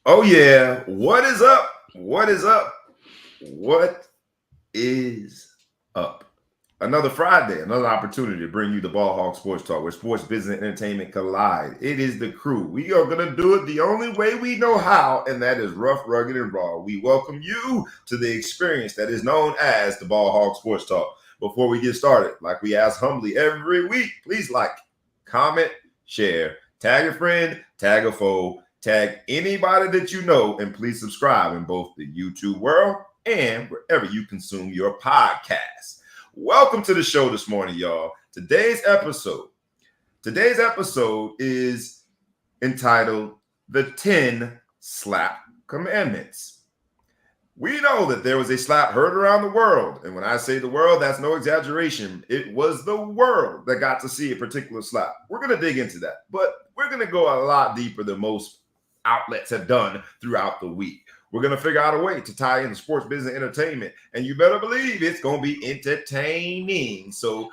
Oh, yeah. What is up? What is up? What is up? Another Friday, another opportunity to bring you the Ball Hog Sports Talk, where sports, business, and entertainment collide. It is the crew. We are going to do it the only way we know how, and that is rough, rugged, and raw. We welcome you to the experience that is known as the Ball Hog Sports Talk. Before we get started, like we ask humbly every week, please like, comment, share, tag a friend, tag a foe, tag anybody that you know, and please subscribe in both the YouTube world and wherever you consume your podcasts. Welcome to the show this morning, y'all. Today's episode is entitled The 10 Slap Commandments. We know that there was a slap heard around the world. And when I say the world, that's no exaggeration. It was the world that got to see a particular slap. We're going to dig into that, but we're going to go a lot deeper than most outlets have done throughout the week. We're going to figure out a way to tie in sports, business, entertainment, and you better believe it's going to be entertaining. So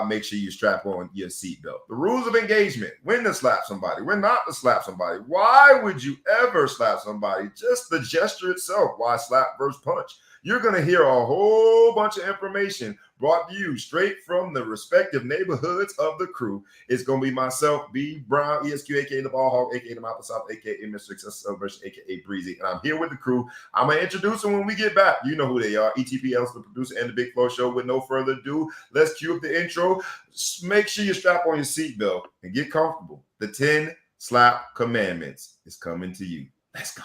make sure you strap on your seatbelt. The rules of engagement: when to slap somebody, when not to slap somebody. Why would you ever slap somebody? Just the gesture itself. Why slap versus punch? You're going to hear a whole bunch of information brought to you straight from the respective neighborhoods of the crew. It's going to be myself, B. Brown, ESQ, a.k.a. the Ball Hog, a.k.a. the Mouth of South, a.k.a. Mr. Success Celebration, a.k.a. Breezy. And I'm here with the crew. I'm going to introduce them when we get back. You know who they are. ETP, the producer, and the Big Flow Show. With no further ado, let's cue up the intro. Make sure you strap on your seatbelt and get comfortable. The 10 Slap Commandments is coming to you. Let's go.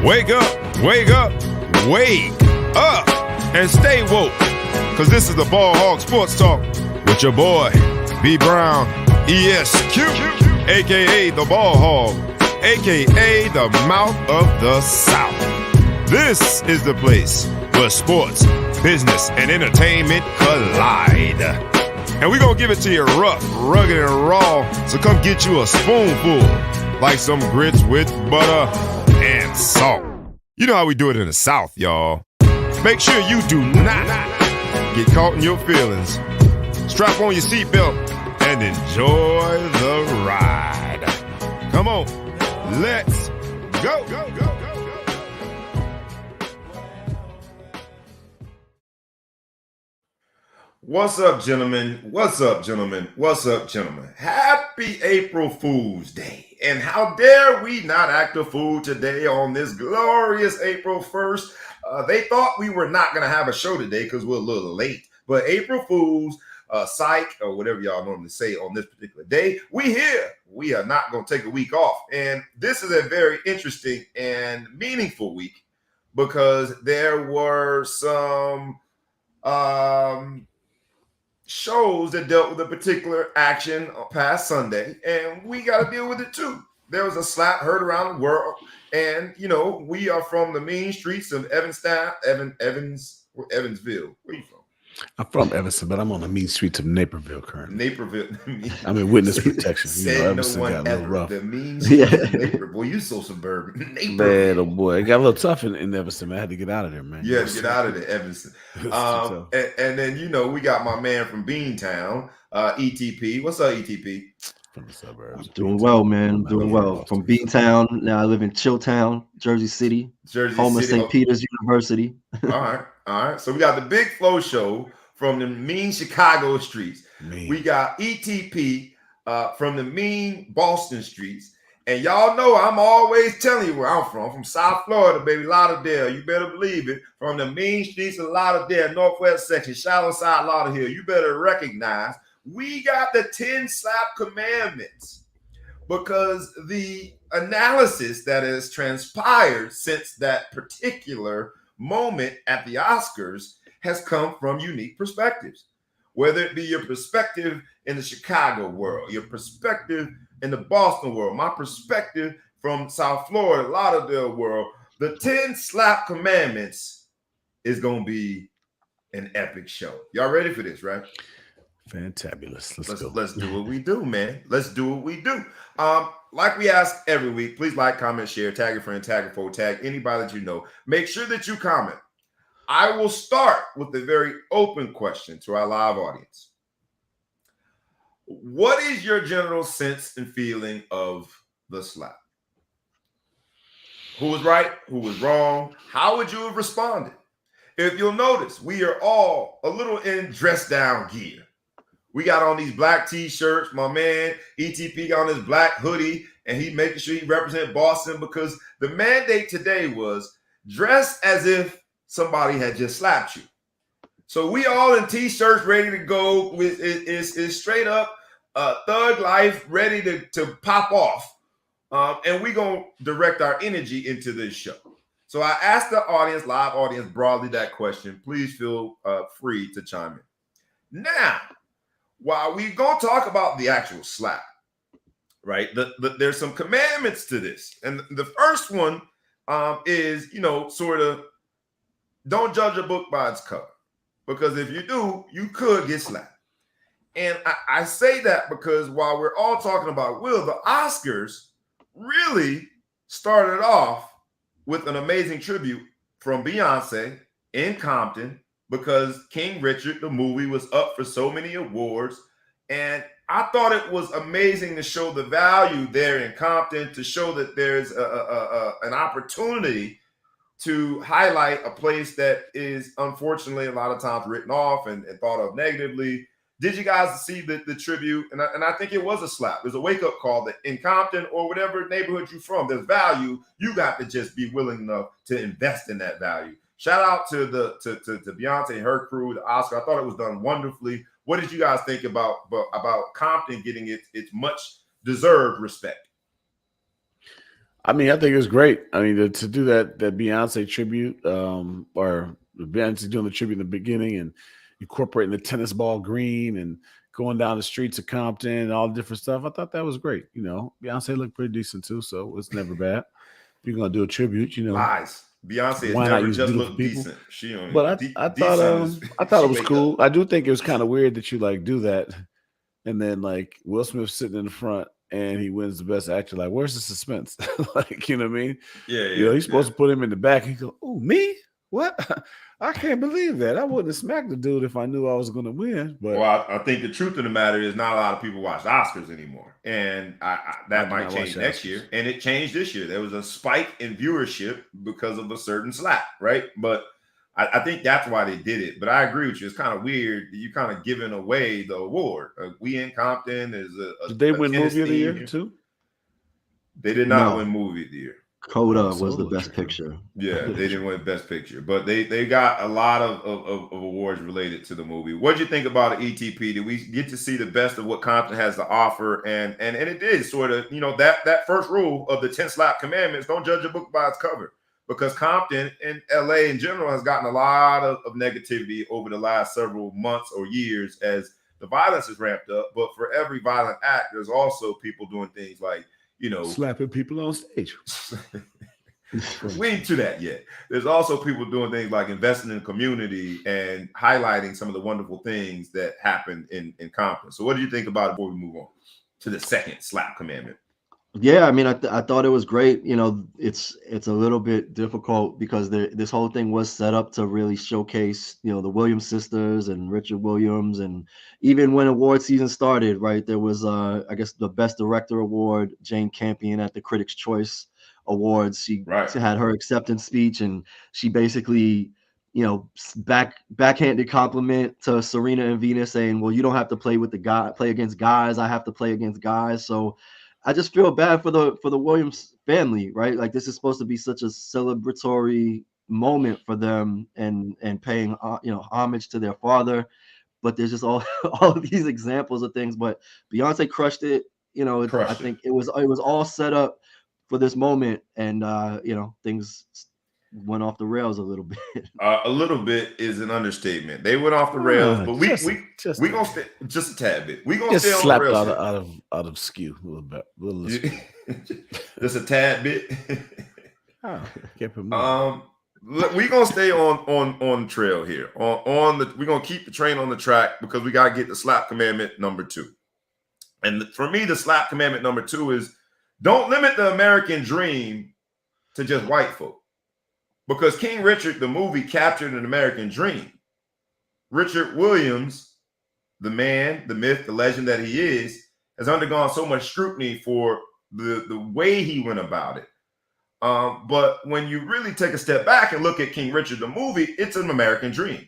Wake up, wake up, wake up, and stay woke. Cause this is the Ball Hog Sports Talk with your boy, B. Brown, ESQ, aka the Ball Hog, aka the Mouth of the South. This is the place where sports, business, and entertainment collide. And we're gonna give it to you rough, rugged, and raw. So come get you a spoonful, like some grits with butter and salt. You know how we do it in the South, y'all. Make sure you do not get caught in your feelings. Strap on your seatbelt and enjoy the ride. Come on, let's go. What's up, gentlemen? What's up, gentlemen? What's up, gentlemen? Happy April Fool's Day. And how dare we not act a fool today on this glorious April 1st. They thought we were not going to have a show today because we're a little late. But April Fools, psych, or whatever y'all normally say on this particular day, we here. We are not going to take a week off. And this is a very interesting and meaningful week because there were some shows that dealt with a particular action past Sunday, and we got to deal with it too. There was a slap heard around the world, and you know we are from the mean streets of Evansville. Where you from? I'm from Evanston, but I'm on the mean streets of Naperville currently. Naperville. I'm in witness protection. Evanston got a little rough. The mean streets of Naperville. Boy, you so suburban. Man, oh boy, it got a little tough in Evanston, man. I had to get out of there, man. You had to get out of there, Evanston. And then, you know, we got my man from Beantown, ETP. What's up, ETP? From the suburbs. I'm doing well, man. I'm doing well. From Beantown, now I live in Chilltown, Jersey City, home of St. Peter's University. All right. So we got the Big Flow Show from the mean Chicago streets. We got ETP from the mean Boston streets. And y'all know I'm always telling you where I'm from South Florida, baby, Lauderdale. You better believe it. From the mean streets of Lauderdale, Northwest section, Shallow Side, Lauderdale. You better recognize we got the 10 Slap Commandments because the analysis that has transpired since that particular moment at the Oscars has come from unique perspectives, whether it be your perspective in the Chicago world, your perspective in the Boston world, my perspective from South Florida, Lauderdale world. The 10 Slap Commandments is going to be an epic show. Y'all ready for this, right? Fantabulous. Let's go. Let's do what we do, man. Let's do what we do. Like we ask every week, please like, comment, share, tag a friend, tag a foe, tag anybody that you know. Make sure that you comment. I will start with a very open question to our live audience. What is your general sense and feeling of the slap? Who was right? Who was wrong? How would you have responded? If you'll notice, we are all a little in dress down gear. We got on these black t-shirts. My man ETP got on his black hoodie, and he making sure he represent Boston because the mandate today was dress as if somebody had just slapped you. So we all in t-shirts ready to go. With is straight up thug life, ready to pop off. And we're going to direct our energy into this show. So I asked the audience, live audience, broadly that question. Please feel free to chime in. Now, while we're going to talk about the actual slap, right, there's some commandments to this. And the first one is, sort of don't judge a book by its cover. Because if you do, you could get slapped. And I say that because while we're all talking about Will, the Oscars really started off with an amazing tribute from Beyonce in Compton because King Richard, the movie, was up for so many awards. And I thought it was amazing to show the value there in Compton, to show that there's an opportunity to highlight a place that is unfortunately a lot of times written off and thought of negatively. Did you guys see the tribute? And I think it was a slap. There's a wake-up call that in Compton or whatever neighborhood you're from, there's value. You got to just be willing enough to invest in that value. Shout out to Beyonce and her crew, the Oscar. I thought it was done wonderfully. What did you guys think about Compton getting its much deserved respect? I mean, I think it was great. I mean, to do that Beyonce tribute, or Beyonce doing the tribute in the beginning and incorporating the tennis ball green and going down the streets of Compton and all the different stuff. I thought that was great. Beyonce looked pretty decent too, so it's never bad. If you're gonna do a tribute, Lies. Beyonce has never just looked decent. She only. But I thought it was cool. I do think it was kind of weird that you do that, and then Will Smith sitting in the front and he wins the best actor. Where's the suspense? You know what I mean? Yeah. He's supposed to put him in the back. He go, "Oh, me? What? I can't believe that. I wouldn't have smacked the dude if I knew I was going to win." But I think the truth of the matter is not a lot of people watch Oscars anymore, and that might change next year. And it changed this year. There was a spike in viewership because of a certain slap, right? But I think that's why they did it. But I agree with you. It's kind of weird that you kind of giving away the award. We in Compton is a. Did they win movie of the year too? They did not win movie of the year. Coda was the best picture. Yeah, they didn't win best picture, but they got a lot of awards related to the movie. What did you think about it, ETP? Did we get to see the best of what Compton has to offer? And it did sort of, that first rule of the 10 slap commandments: don't judge a book by its cover, because Compton and LA in general has gotten a lot of negativity over the last several months or years as the violence has ramped up. But for every violent act, there's also people doing things like, slapping people on stage. We ain't to that yet. There's also people doing things like investing in the community and highlighting some of the wonderful things that happened in Compton. So what do you think about it before we move on to the second slap commandment? Yeah, I mean, I thought it was great. It's a little bit difficult because this whole thing was set up to really showcase, the Williams sisters and Richard Williams. And even when award season started, right, there was, I guess, the Best Director award, Jane Campion at the Critics' Choice Awards. She had her acceptance speech, and she basically, backhanded compliment to Serena and Venus, saying, "Well, you don't have to play against guys. I have to play against guys." So I just feel bad for the Williams family, right? This is supposed to be such a celebratory moment for them and paying homage to their father, but there's just all of these examples of things. But Beyonce crushed it. I think it was all set up for this moment, and things went off the rails a little bit. A little bit is an understatement. They went off the rails, but we gonna stay just a tad bit. We gonna stay on the rails. Out of skew a little bit. Just a tad bit. We gonna stay on trail here. We're gonna keep the train on the track because we gotta get the slap commandment number 2. And for me, the slap commandment number 2 is don't limit the American dream to just white folk. Because King Richard, the movie, captured an American dream. Richard Williams the man, the myth, the legend that he is, has undergone so much scrutiny for the way he went about it. But when you really take a step back and look at King Richard, the movie, it's an American dream.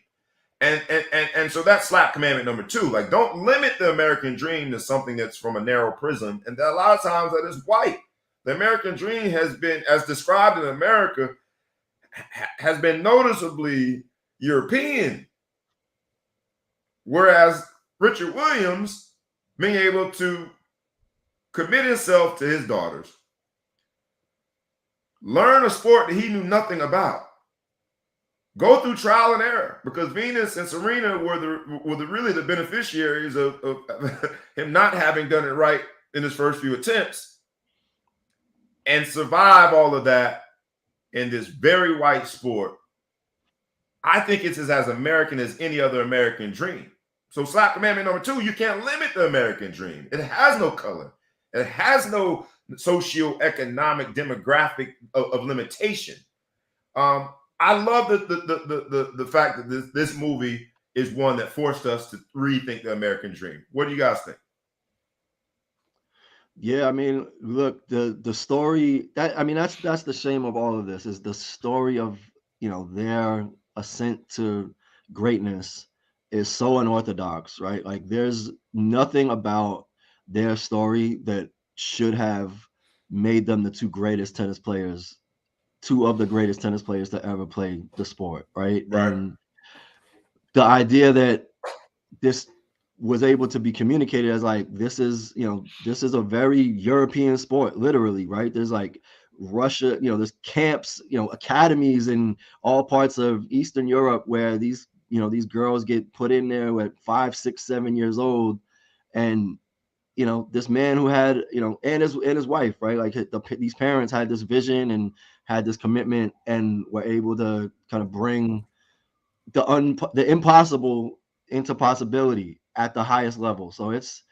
And so that's slap commandment number 2. Like, don't limit the American dream to something that's from a narrow prism. And that a lot of times that is white. The American dream has been, as described in America, has been noticeably European. Whereas Richard Williams being able to commit himself to his daughters, learn a sport that he knew nothing about, go through trial and error, because Venus and Serena were really the beneficiaries of him not having done it right in his first few attempts, and survive all of that in this very white sport. I think it's as American as any other American dream. So slap commandment number 2, you can't limit the American dream. It has no color. It has no socioeconomic demographic of limitation. I love the fact that this movie is one that forced us to rethink the American dream. What do you guys think? Yeah, I mean, look, the story that's the shame of all of this, is the story of, their ascent to greatness is so unorthodox, right? Like, there's nothing about their story that should have made them the two of the greatest tennis players to ever play the sport, right? And the idea that this was able to be communicated as like, this is a very European sport, literally, right? There's like Russia, there's camps, academies in all parts of Eastern Europe where these girls get put in there at 5, 6, 7 years old. And this man who had, and his wife, right? Like, these parents had this vision and had this commitment and were able to kind of bring the impossible into possibility at the highest level. So it's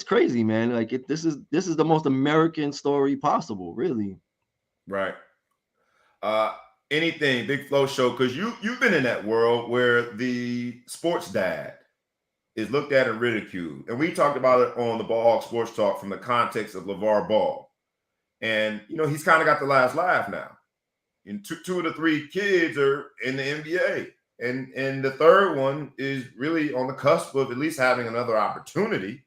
crazy, man. Like, this is the most American story possible, really. Right. Anything, Big Flow Show, because you've been in that world where the sports dad is looked at and ridiculed. And we talked about it on the Ball Hawk Sports Talk from the context of LeVar Ball. And, he's kind of got the last laugh now. And two of the 3 kids are in the NBA. And the third one is really on the cusp of at least having another opportunity.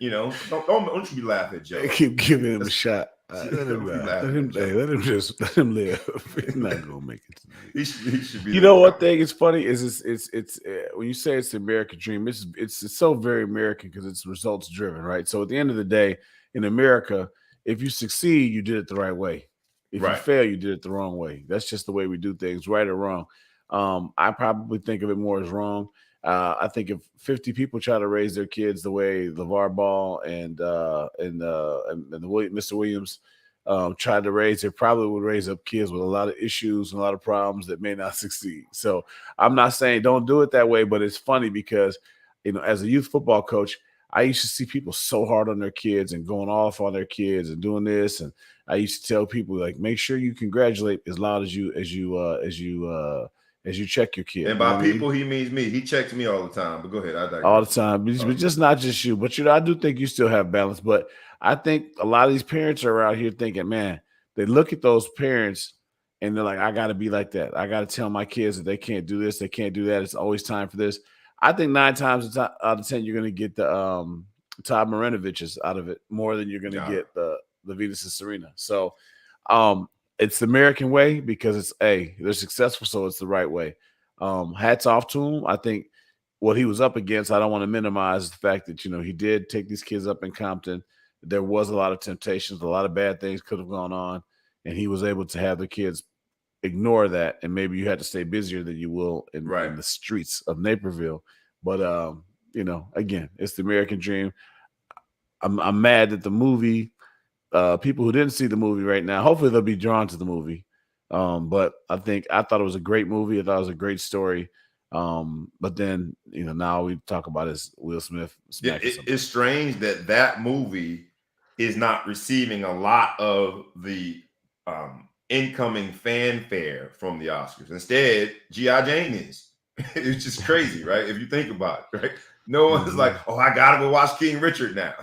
Don't you be laughing at Joe. They keep giving him a shot. Let him live. He's not gonna make it. He should be. One thing is funny is it's when you say it's the American dream, it's so very American because it's results driven, right? So at the end of the day, in America, if you succeed, you did it the right way. If you fail, you did it the wrong way. That's just the way we do things, right or wrong. I probably think of it more as wrong. I think if 50 people try to raise their kids the way LeVar Ball and Mr. Williams tried to raise, they probably would raise up kids with a lot of issues and a lot of problems that may not succeed. So I'm not saying don't do it that way, but it's funny because, as a youth football coach, I used to see people so hard on their kids and going off on their kids and doing this. And I used to tell people, like, make sure you congratulate as loud as you check your kid. And by people, he means me. He checks me all the time. But go ahead. All the time. But just not just you. But, I do think you still have balance. But I think a lot of these parents are out here thinking, man, they look at those parents and they're like, I got to be like that. I got to tell my kids that they can't do this. They can't do that. It's always time for this. I think 9 times out of 10, you're going to get the Todd Marinoviches out of it more than you're going to get the Venus and Serena. So it's the American way because they're successful, so it's the right way. Hats off to him. I think what he was up against, I don't want to minimize the fact that, he did take these kids up in Compton. There was a lot of temptations, a lot of bad things could have gone on, and he was able to have the kids ignore that, and maybe you had to stay busier than you will in the streets of Naperville. But again, it's the American dream. I'm mad that the movie, people who didn't see the movie right now, hopefully they'll be drawn to the movie. But I thought it was a great movie. I thought it was a great story. But then now we talk about is Will Smith. It's strange that movie is not receiving a lot of the incoming fanfare from the Oscars. Instead, G.I. Jane is. It's just crazy, right? If you think about it, right? No one's like, Mm-hmm. oh, I gotta go watch King Richard now.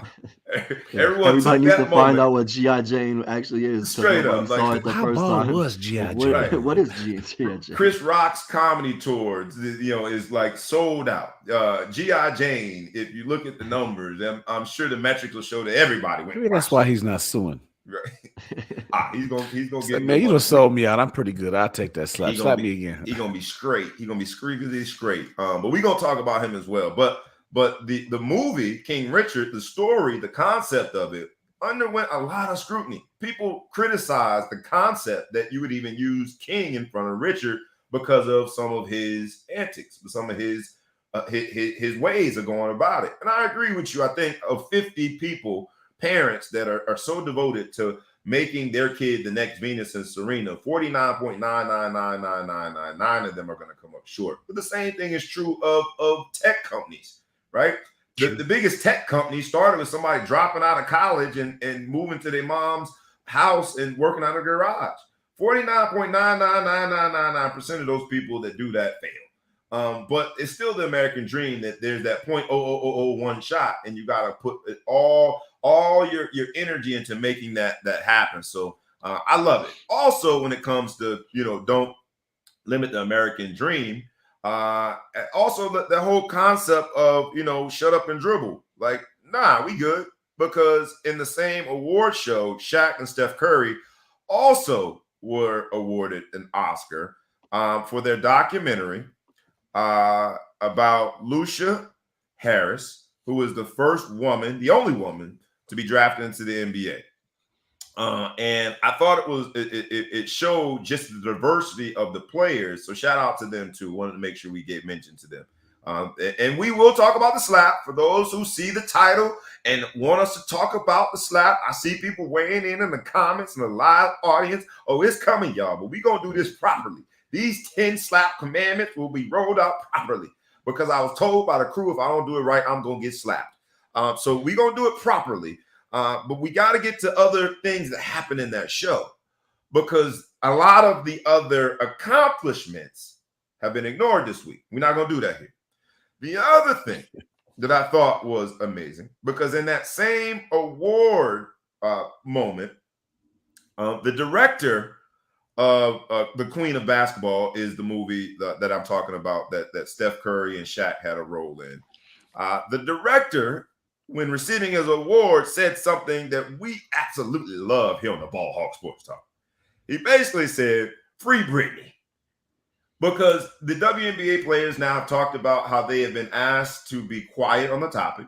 Yeah. Everyone Everybody took needs to that find moment out what G.I. Jane actually is because straight nobody up. Like, saw it the How first bald time. was G.I. Right. Jane? What is G.I. Jane? Chris Rock's comedy tours, is like sold out. G.I. Jane, if you look at the numbers, I'm sure the metrics will show that everybody went. Maybe that's why he's not suing. Right. He's gonna Say, get man, you done sold me out. I'm pretty good. I'll take that slap. Slap me again. He's gonna be straight. He's gonna be squeaky straight. But we're gonna talk about him as well. But the movie King Richard, the story, the concept of it underwent a lot of scrutiny. People criticized the concept that you would even use King in front of Richard because of some of his antics, some of his ways of going about it. And I agree with you. I think of 50 people, parents that are so devoted to making their kid the next Venus and Serena, 49.9999999 of them are going to come up short. But the same thing is true of tech companies, right? The biggest tech company started with somebody dropping out of college and moving to their mom's house and working out of a garage. 49.99999% of those people that do that fail. But it's still the American dream that there's that 0.00001 shot, and you got to put it all your energy into making that happen. So I love it. Also, when it comes to don't limit the American dream. Also, the whole concept of shut up and dribble. Like, nah, we good, because in the same award show, Shaq and Steph Curry also were awarded an Oscar for their documentary about Lucia Harris, who was the first woman, the only woman, to be drafted into the NBA. And I thought it showed just the diversity of the players. So shout out to them too. Wanted to make sure we gave mention to them. And we will talk about the slap for those who see the title and want us to talk about the slap. I see people weighing in the comments and the live audience. Oh, it's coming, y'all. But we're going to do this properly. These 10 slap commandments will be rolled out properly, because I was told by the crew, if I don't do it right, I'm going to get slapped. So we're going to do it properly. But we got to get to other things that happen in that show, because a lot of the other accomplishments have been ignored this week. We're not going to do that here. The other thing that I thought was amazing, because in that same award moment, the director of The Queen of Basketball is the movie that I'm talking about that Steph Curry and Shaq had a role in. The director, when receiving his award, said something that we absolutely love here on the Ball Hawk Sports Talk. He basically said, free Britney. Because the WNBA players now have talked about how they have been asked to be quiet on the topic.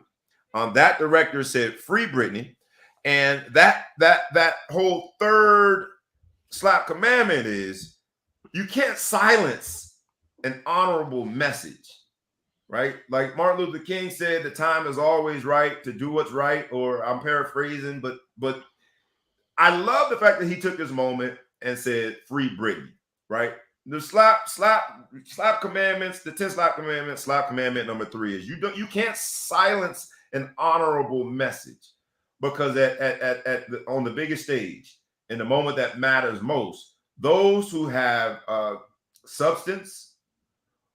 That director said, free Britney. And that whole third slap commandment is, you can't silence an honorable message. Right? Like Martin Luther King said, the time is always right to do what's right, or I'm paraphrasing, but I love the fact that he took this moment and said, free Britney, right? The slap commandments, the 10 slap commandments, slap commandment number 3 is you can't silence an honorable message, because on the biggest stage, in the moment that matters most, those who have substance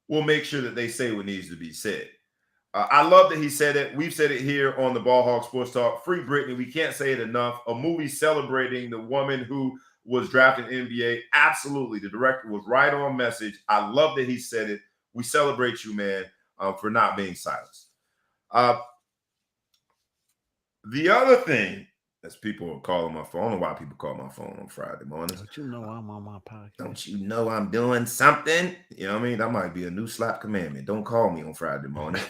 will make sure that they say what needs to be said. I love that he said it. We've said it here on the Ball Hawk Sports Talk. Free Britney. We can't say it enough. A movie celebrating the woman who was drafted in the NBA. Absolutely. The director was right on message. I love that he said it. We celebrate you, man, for not being silenced. The other thing, as people are calling my phone, I don't know why people call my phone on Friday mornings. Don't you know I'm on my podcast? Don't you know I'm doing something? You know what I mean? That might be a new slap commandment. Don't call me on Friday morning.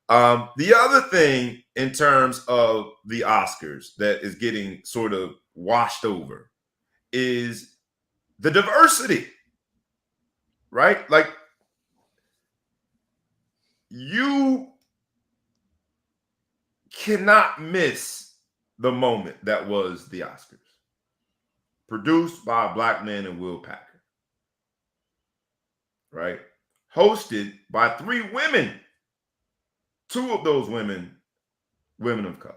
The other thing in terms of the Oscars that is getting sort of washed over is the diversity, right? Like, you cannot miss the moment that was the Oscars. Produced by a black man and Will Packer. Right? Hosted by 3 women. 2 of those women of color.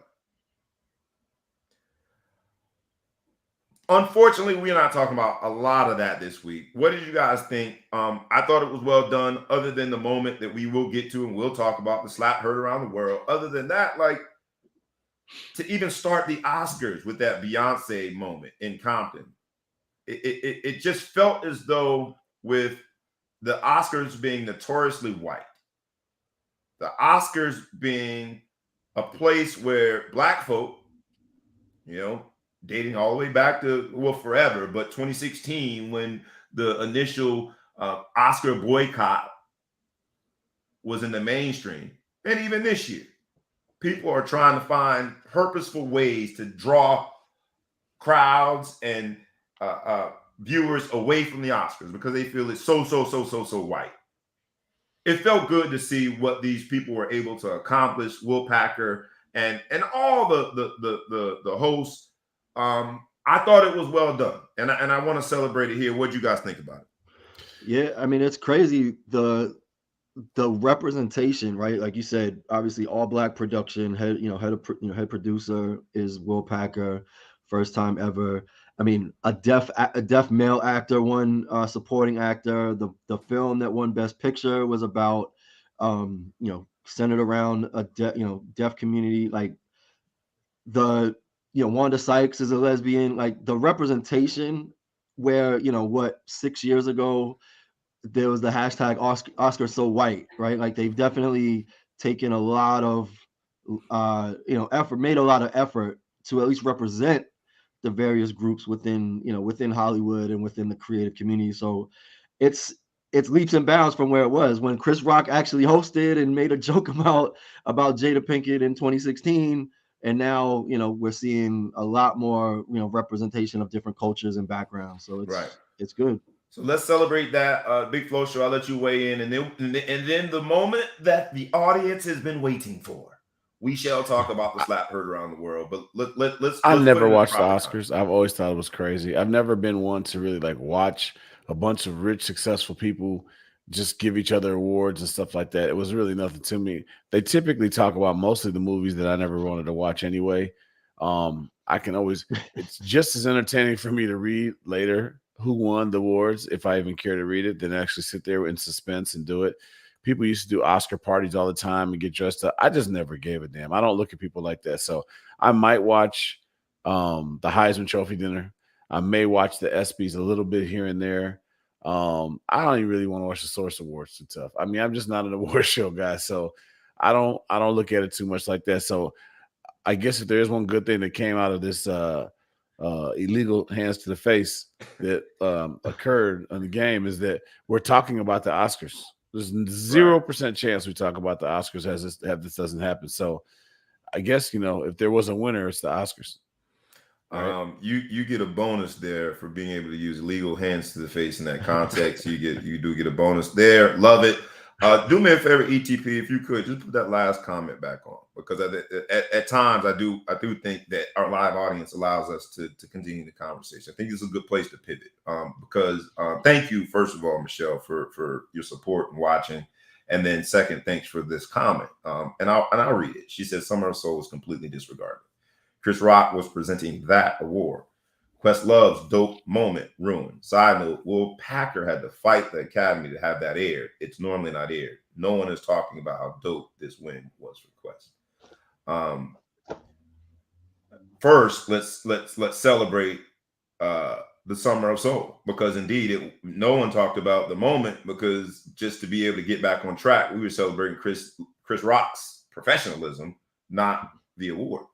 Unfortunately, we're not talking about a lot of that this week. What did you guys think? I thought it was well done, other than the moment that we will get to and we'll talk about, the slap heard around the world. Other than that, like, to even start the Oscars with that Beyonce moment in Compton, it just felt as though, with the Oscars being notoriously white, the Oscars being a place where Black folk, dating all the way back to, well, forever, but 2016, when the initial Oscar boycott was in the mainstream, and even this year, people are trying to find purposeful ways to draw crowds and viewers away from the Oscars because they feel it's so white. It felt good to see what these people were able to accomplish. Will Packer and all the hosts. I thought it was well done, and I want to celebrate it here. What do you guys think about it? Yeah, I mean, it's crazy, the representation, right? Like you said, obviously all Black production. Head producer is Will Packer, first time ever. I mean, a deaf male actor won supporting actor. The film that won Best Picture was about centered around a deaf community. Like, Wanda Sykes is a lesbian. Like, the representation, where 6 years ago there was the hashtag Oscar so white, right? Like, they've definitely taken a lot of effort, made a lot of effort to at least represent the various groups within Hollywood and within the creative community. So it's leaps and bounds from where it was when Chris Rock actually hosted and made a joke about Jada Pinkett in 2016. And now, we're seeing a lot more, representation of different cultures and backgrounds. So it's good. So let's celebrate that. Big Flo Show, I'll let you weigh in. And then the moment that the audience has been waiting for, we shall talk about the slap heard around the world. But let's I've never watched the Oscars. I've always thought it was crazy. I've never been one to really watch a bunch of rich, successful people just give each other awards and stuff like that. It was really nothing to me. They typically talk about mostly the movies that I never wanted to watch anyway. It's just as entertaining for me to read later who won the awards, if I even care to read it, than actually sit there in suspense and do it. People used to do Oscar parties all the time and get dressed up. I just never gave a damn. I don't look at people like that. So I might watch the Heisman Trophy dinner. I may watch the ESPYs a little bit here and there. I don't even really want to watch the Source Awards too tough. I mean, I'm just not an award show guy, so I don't look at it too much like that. So I guess if there is one good thing that came out of this illegal hands to the face that occurred in the game is that we're talking about the Oscars. There's 0% chance we talk about the Oscars as this doesn't happen. So I guess, if there was a winner, it's the Oscars. Right. You get a bonus there for being able to use legal hands to the face in that context. You do get a bonus there. Love it. Do me a favor, ETP, if you could just put that last comment back on, because at times I do think that our live audience allows us to continue the conversation. I think it's a good place to pivot. Because thank you, first of all, Michelle, for your support and watching. And then second, thanks for this comment. And I'll read it. She says, Summer of Soul was completely disregarded. Chris Rock was presenting that award. Questlove's dope moment ruined. Side note, Will Packer had to fight the Academy to have that aired. It's normally not aired. No one is talking about how dope this win was for Quest. First, let's celebrate the Summer of Soul, because indeed no one talked about the moment, because just to be able to get back on track, we were celebrating Chris Rock's professionalism, not the award.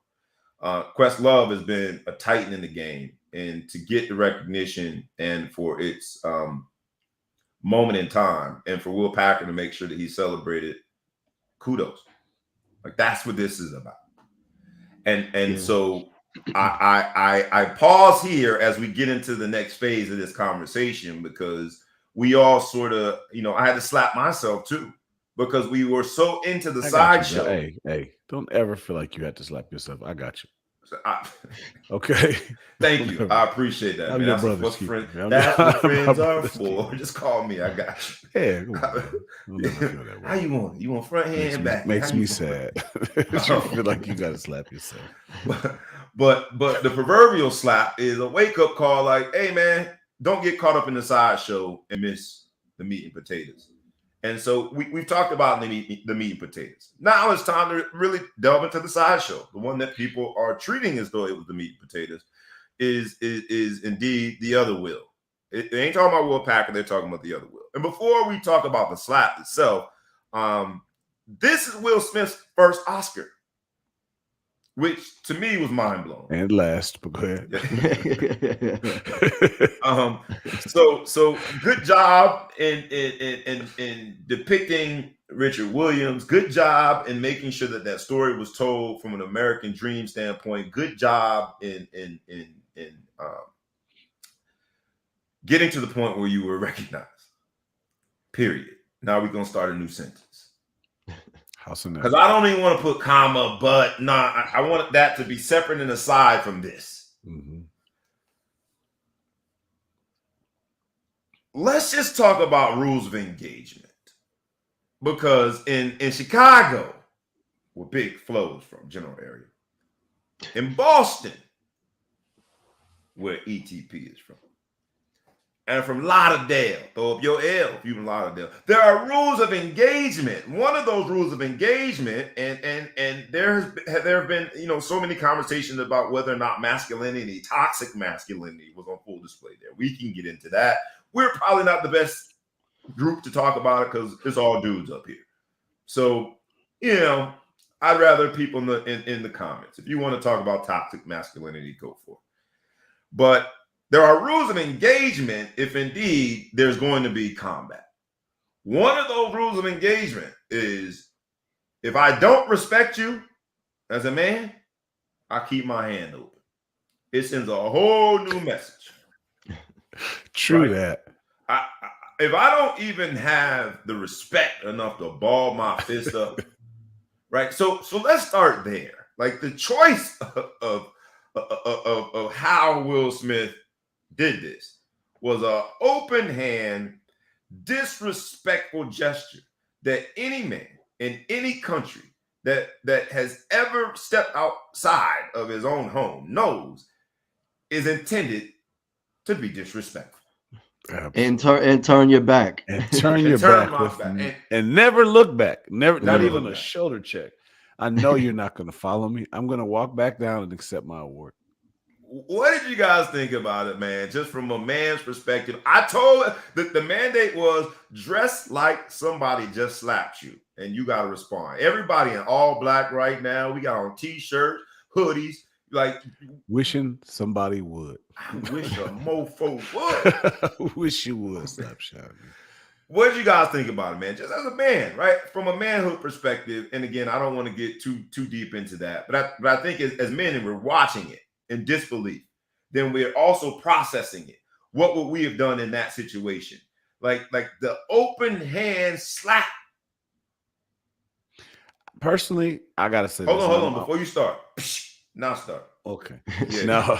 Questlove has been a titan in the game, and to get the recognition and for its moment in time, and for Will Packer to make sure that he celebrated, kudos. Like, that's what this is about. And so I pause here as we get into the next phase of this conversation, because we all sort of, I had to slap myself too, because we were so into the sideshow. Hey, don't ever feel like you had to slap yourself. I got you. Okay. Thank you. I appreciate that. Man. That's what friends are for. Just call me. I got you. Yeah. How you want it? You want front hand, back? Makes me sad. You feel like you got to slap yourself. But the proverbial slap is a wake-up call like, hey, man, don't get caught up in the sideshow and miss the meat and potatoes. And so we've talked about the meat and potatoes. Now it's time to really delve into the sideshow. The one that people are treating as though it was the meat and potatoes is indeed the other Will. They ain't talking about Will Packer. They're talking about the other Will. And before we talk about the slap itself, this is Will Smith's first Oscar, which to me was mind blowing. And last, but go ahead. So good job in depicting Richard Williams. Good job in making sure that story was told from an American dream standpoint. Good job in getting to the point where you were recognized. Period. Now we're gonna start a new sentence. Because I don't even want to put comma, but I want that to be separate and aside from this. Mm-hmm. Let's just talk about rules of engagement. Because in Chicago, where Big flows from, general area, in Boston, where ETP is from, and from Lauderdale, throw up your L if you're in Lauderdale. There are rules of engagement. One of those rules of engagement, and there have been so many conversations about whether or not masculinity, toxic masculinity, was on full display there. We can get into that. We're probably not the best group to talk about it because it's all dudes up here. So I'd rather people in the comments. If you want to talk about toxic masculinity, go for it. But there are rules of engagement if indeed there's going to be combat. One of those rules of engagement is if I don't respect you as a man, I keep my hand open. It sends a whole new message. True right? that. If I don't even have the respect enough to ball my fist up, right? So let's start there. Like the choice of how Will Smith did this was an open hand, disrespectful gesture that any man in any country that has ever stepped outside of his own home knows is intended to be disrespectful. And turn your back. And turn your back. And never look back. Not even a shoulder check. I know you're not going to follow me. I'm going to walk back down and accept my award. What did you guys think about it, man? Just from a man's perspective, I told that the mandate was dress like somebody just slapped you, and you got to respond. Everybody in all black right now. We got on t-shirts, hoodies, like wishing somebody would. I wish a mofo would. Wish you would slap Shaheen. What did you guys think about it, man? Just as a man, right? From a manhood perspective, and again, I don't want to get too deep into that, but I think as men, and we're watching it in disbelief, then we're also processing it. What would we have done in that situation? Like the open hand slap. Personally, I gotta say, hold on, before you start. Now start. Okay. Yeah. No.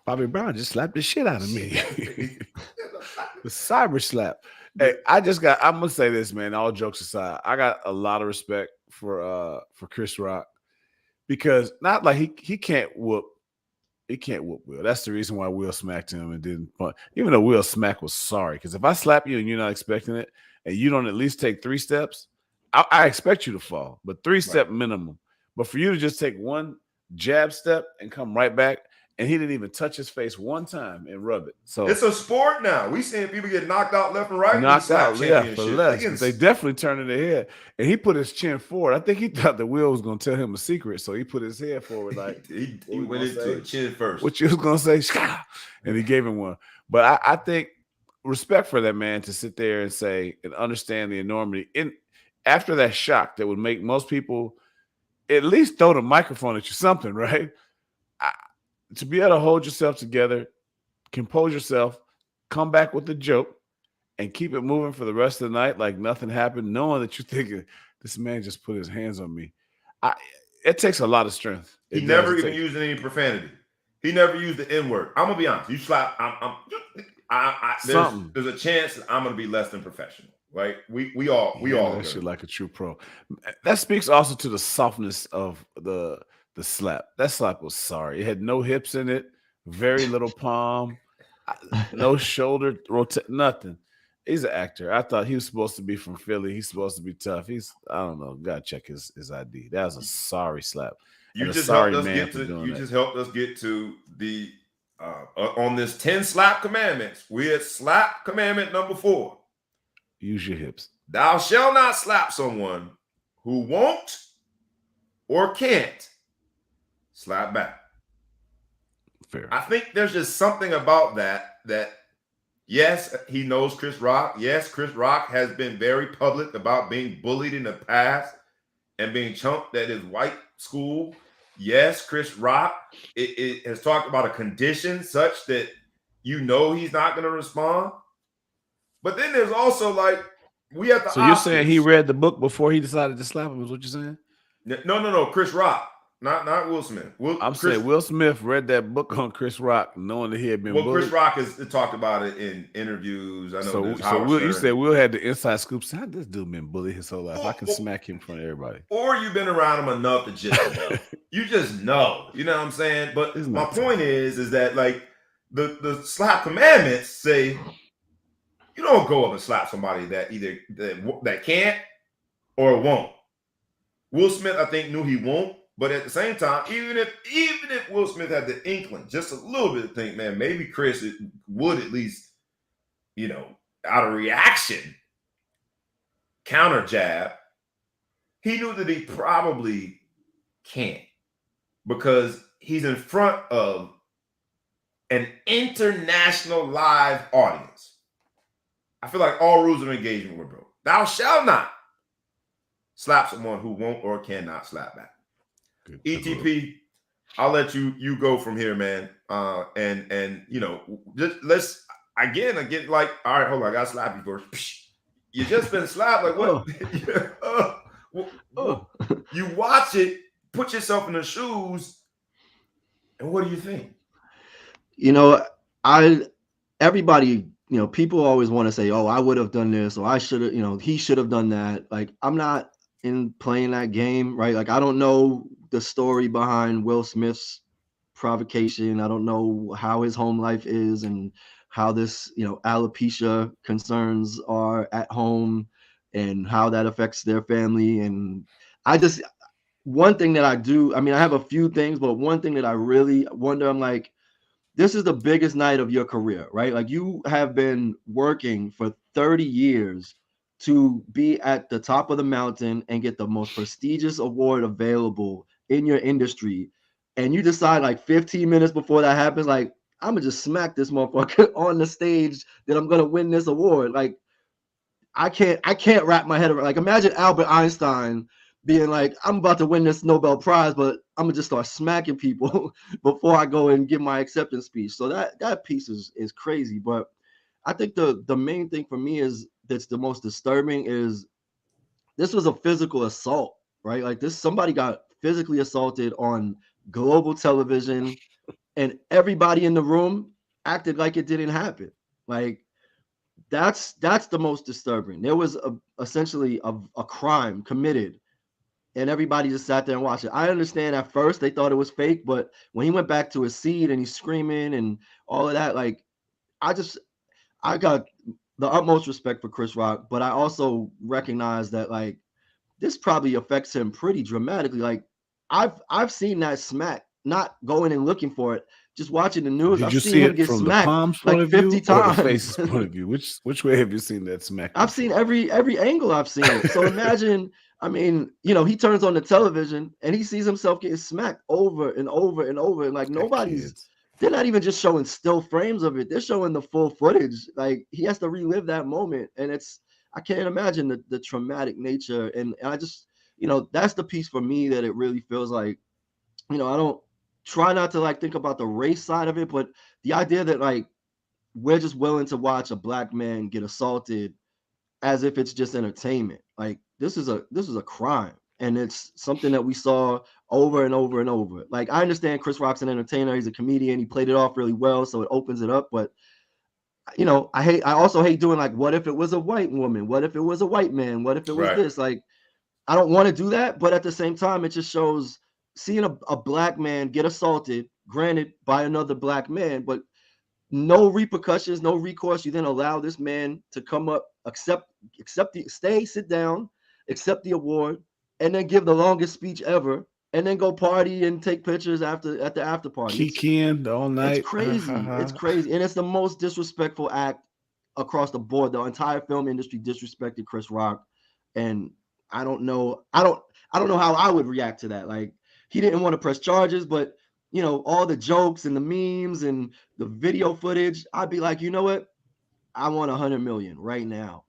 Bobby Brown just slapped the shit out of me. The cyber slap. Hey, I'm gonna say this, man. All jokes aside, I got a lot of respect for Chris Rock. Because not like he can't whoop Will. That's the reason why Will smacked him and didn't punch. Even though Will smack was sorry. Because if I slap you and you're not expecting it, and you don't at least take 3 steps, I expect you to fall, but 3-step minimum. But for you to just take one jab step and come right back, and he didn't even touch his face one time and rub it. So it's a sport now. We seeing people get knocked out left and right. Knocked out, yeah, for less. They definitely turned their head. And he put his chin forward. I think he thought the Will was going to tell him a secret, so he put his head forward like he went into it chin first. What you was going to say? And he gave him one. But I think respect for that man to sit there and say and understand the enormity. After that shock that would make most people at least throw the microphone at you, something, right? To be able to hold yourself together, compose yourself, come back with a joke, and keep it moving for the rest of the night like nothing happened, knowing that you're thinking, this man just put his hands on me. It takes a lot of strength. He never even used any profanity. He never used the N-word. I'm going to be honest. You slap, there's a chance that I'm going to be less than professional. Right? We all that shit like a true pro. That speaks also to the softness of the the slap. That slap was sorry. It had no hips in it, very little palm, no shoulder rotate, nothing. He's an actor. I thought he was supposed to be from Philly. He's supposed to be tough. I don't know. Gotta check his ID. That was a sorry slap. You And just a sorry helped us man get for to. doing You that. just helped us get to the on this 10 slap commandments. We're at slap commandment number 4. Use your hips. Thou shalt not slap someone who won't or can't slap back. Fair. I think there's just something about that yes, he knows Chris Rock. Yes, Chris Rock has been very public about being bullied in the past and being chunked at his white school. Yes, Chris Rock it has talked about a condition such that he's not going to respond. But then there's also like we have the So you're saying he read the book before he decided to slap him? Is what you're saying? No. Chris Rock, not Will Smith. Saying Will Smith read that book on Chris Rock, knowing that he had been bullied. Chris Rock has talked about it in interviews. I know. So you said Will had the inside scoop. How this dude been bullied his whole life? I can smack him in front of everybody. Or you've been around him enough to just know. You just know. You know what I'm saying? But my point is that like the slap commandments say you don't go up and slap somebody that either that can't or won't. Will Smith, I think, knew he won't, but at the same time, even if Will Smith had the inkling, just a little bit, to think, man, maybe Chris would at least, out of reaction, counter jab. He knew that he probably can't because he's in front of an international live audience. I feel like all rules of engagement were broke. Thou shalt not slap someone who won't or cannot slap back. Good. ETP, I'll let you go from here, man. And just let's again like, all right, hold on, I gotta slap you first. You just been slapped, like what? You watch it, put yourself in the shoes, and what do you think? Everybody, people always want to say, oh, I would have done this, or I should have, he should have done that. Like, I'm not in playing that game, right? Like, I don't know the story behind Will Smith's provocation. I don't know how his home life is and how this, alopecia concerns are at home and how that affects their family. And one thing that I do, I have a few things, but one thing that I really wonder, I'm like, this is the biggest night of your career, right? Like, you have been working for 30 years to be at the top of the mountain and get the most prestigious award available in your industry. And you decide like 15 minutes before that happens, like, I'm gonna just smack this motherfucker on the stage that I'm gonna win this award. Like, I can't wrap my head around. Like, imagine Albert Einstein being like, I'm about to win this Nobel Prize, but I'm gonna just start smacking people before I go and give my acceptance speech. So that piece is crazy. But I think the main thing for me that's the most disturbing is this was a physical assault, right? Like, somebody got physically assaulted on global television, and everybody in the room acted like it didn't happen. Like, that's the most disturbing. There was essentially a crime committed, and everybody just sat there and watched it. I understand at first they thought it was fake, but when he went back to his seat and he's screaming and all of that, like, I got the utmost respect for Chris Rock, but I also recognize that, like, this probably affects him pretty dramatically. Like, I've seen that smack, not going and looking for it, just watching the news. Did I've you seen see him it get from smacked the palms like point of 50 view times. or the face's point of view? Which way have you seen that smack? I've seen every angle I've seen it. So imagine, he turns on the television and he sees himself getting smacked over and over and over. And like, they're not even just showing still frames of it. They're showing the full footage. Like, he has to relive that moment. And I can't imagine the traumatic nature. And I just, that's the piece for me that it really feels like, I don't try not to like think about the race side of it, but the idea that like we're just willing to watch a black man get assaulted as if it's just entertainment. Like, this is a crime, and it's something that we saw over and over and over. Like, I understand Chris Rock's an entertainer, he's a comedian, he played it off really well, so it opens it up. But I also hate doing like, what if it was a white woman? What if it was a white man? What if it was this? Like, I don't want to do that, but at the same time, it just shows seeing a black man get assaulted, granted by another black man, but no repercussions, no recourse. You then allow this man to come up, sit down, accept the award, and then give the longest speech ever, and then go party and take pictures at the after party. Kikiing all night. It's crazy. It's crazy, and it's the most disrespectful act across the board. The entire film industry disrespected Chris Rock, and I don't know how I would react to that. Like, he didn't want to press charges, but you know, all the jokes and the memes and the video footage, I'd be like, you know what? I want 100 million right now.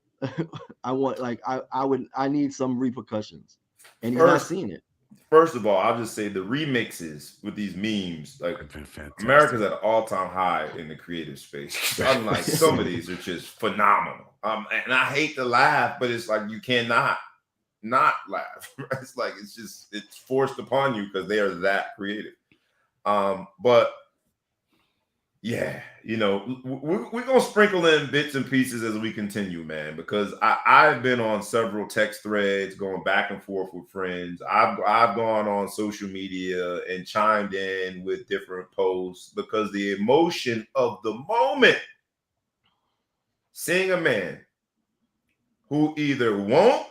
I need some repercussions. And he's not seeing it. First of all, I'll just say the remixes with these memes, like, America's at an all-time high in the creative space. I'm like, some of these are just phenomenal. And I hate to laugh, but it's like you cannot not laugh. It's like it's forced upon you because they are that creative. But yeah, you know, we're gonna sprinkle in bits and pieces as we continue, man, because I've been on several text threads going back and forth with friends. I've gone on social media and chimed in with different posts because the emotion of the moment, seeing a man who either won't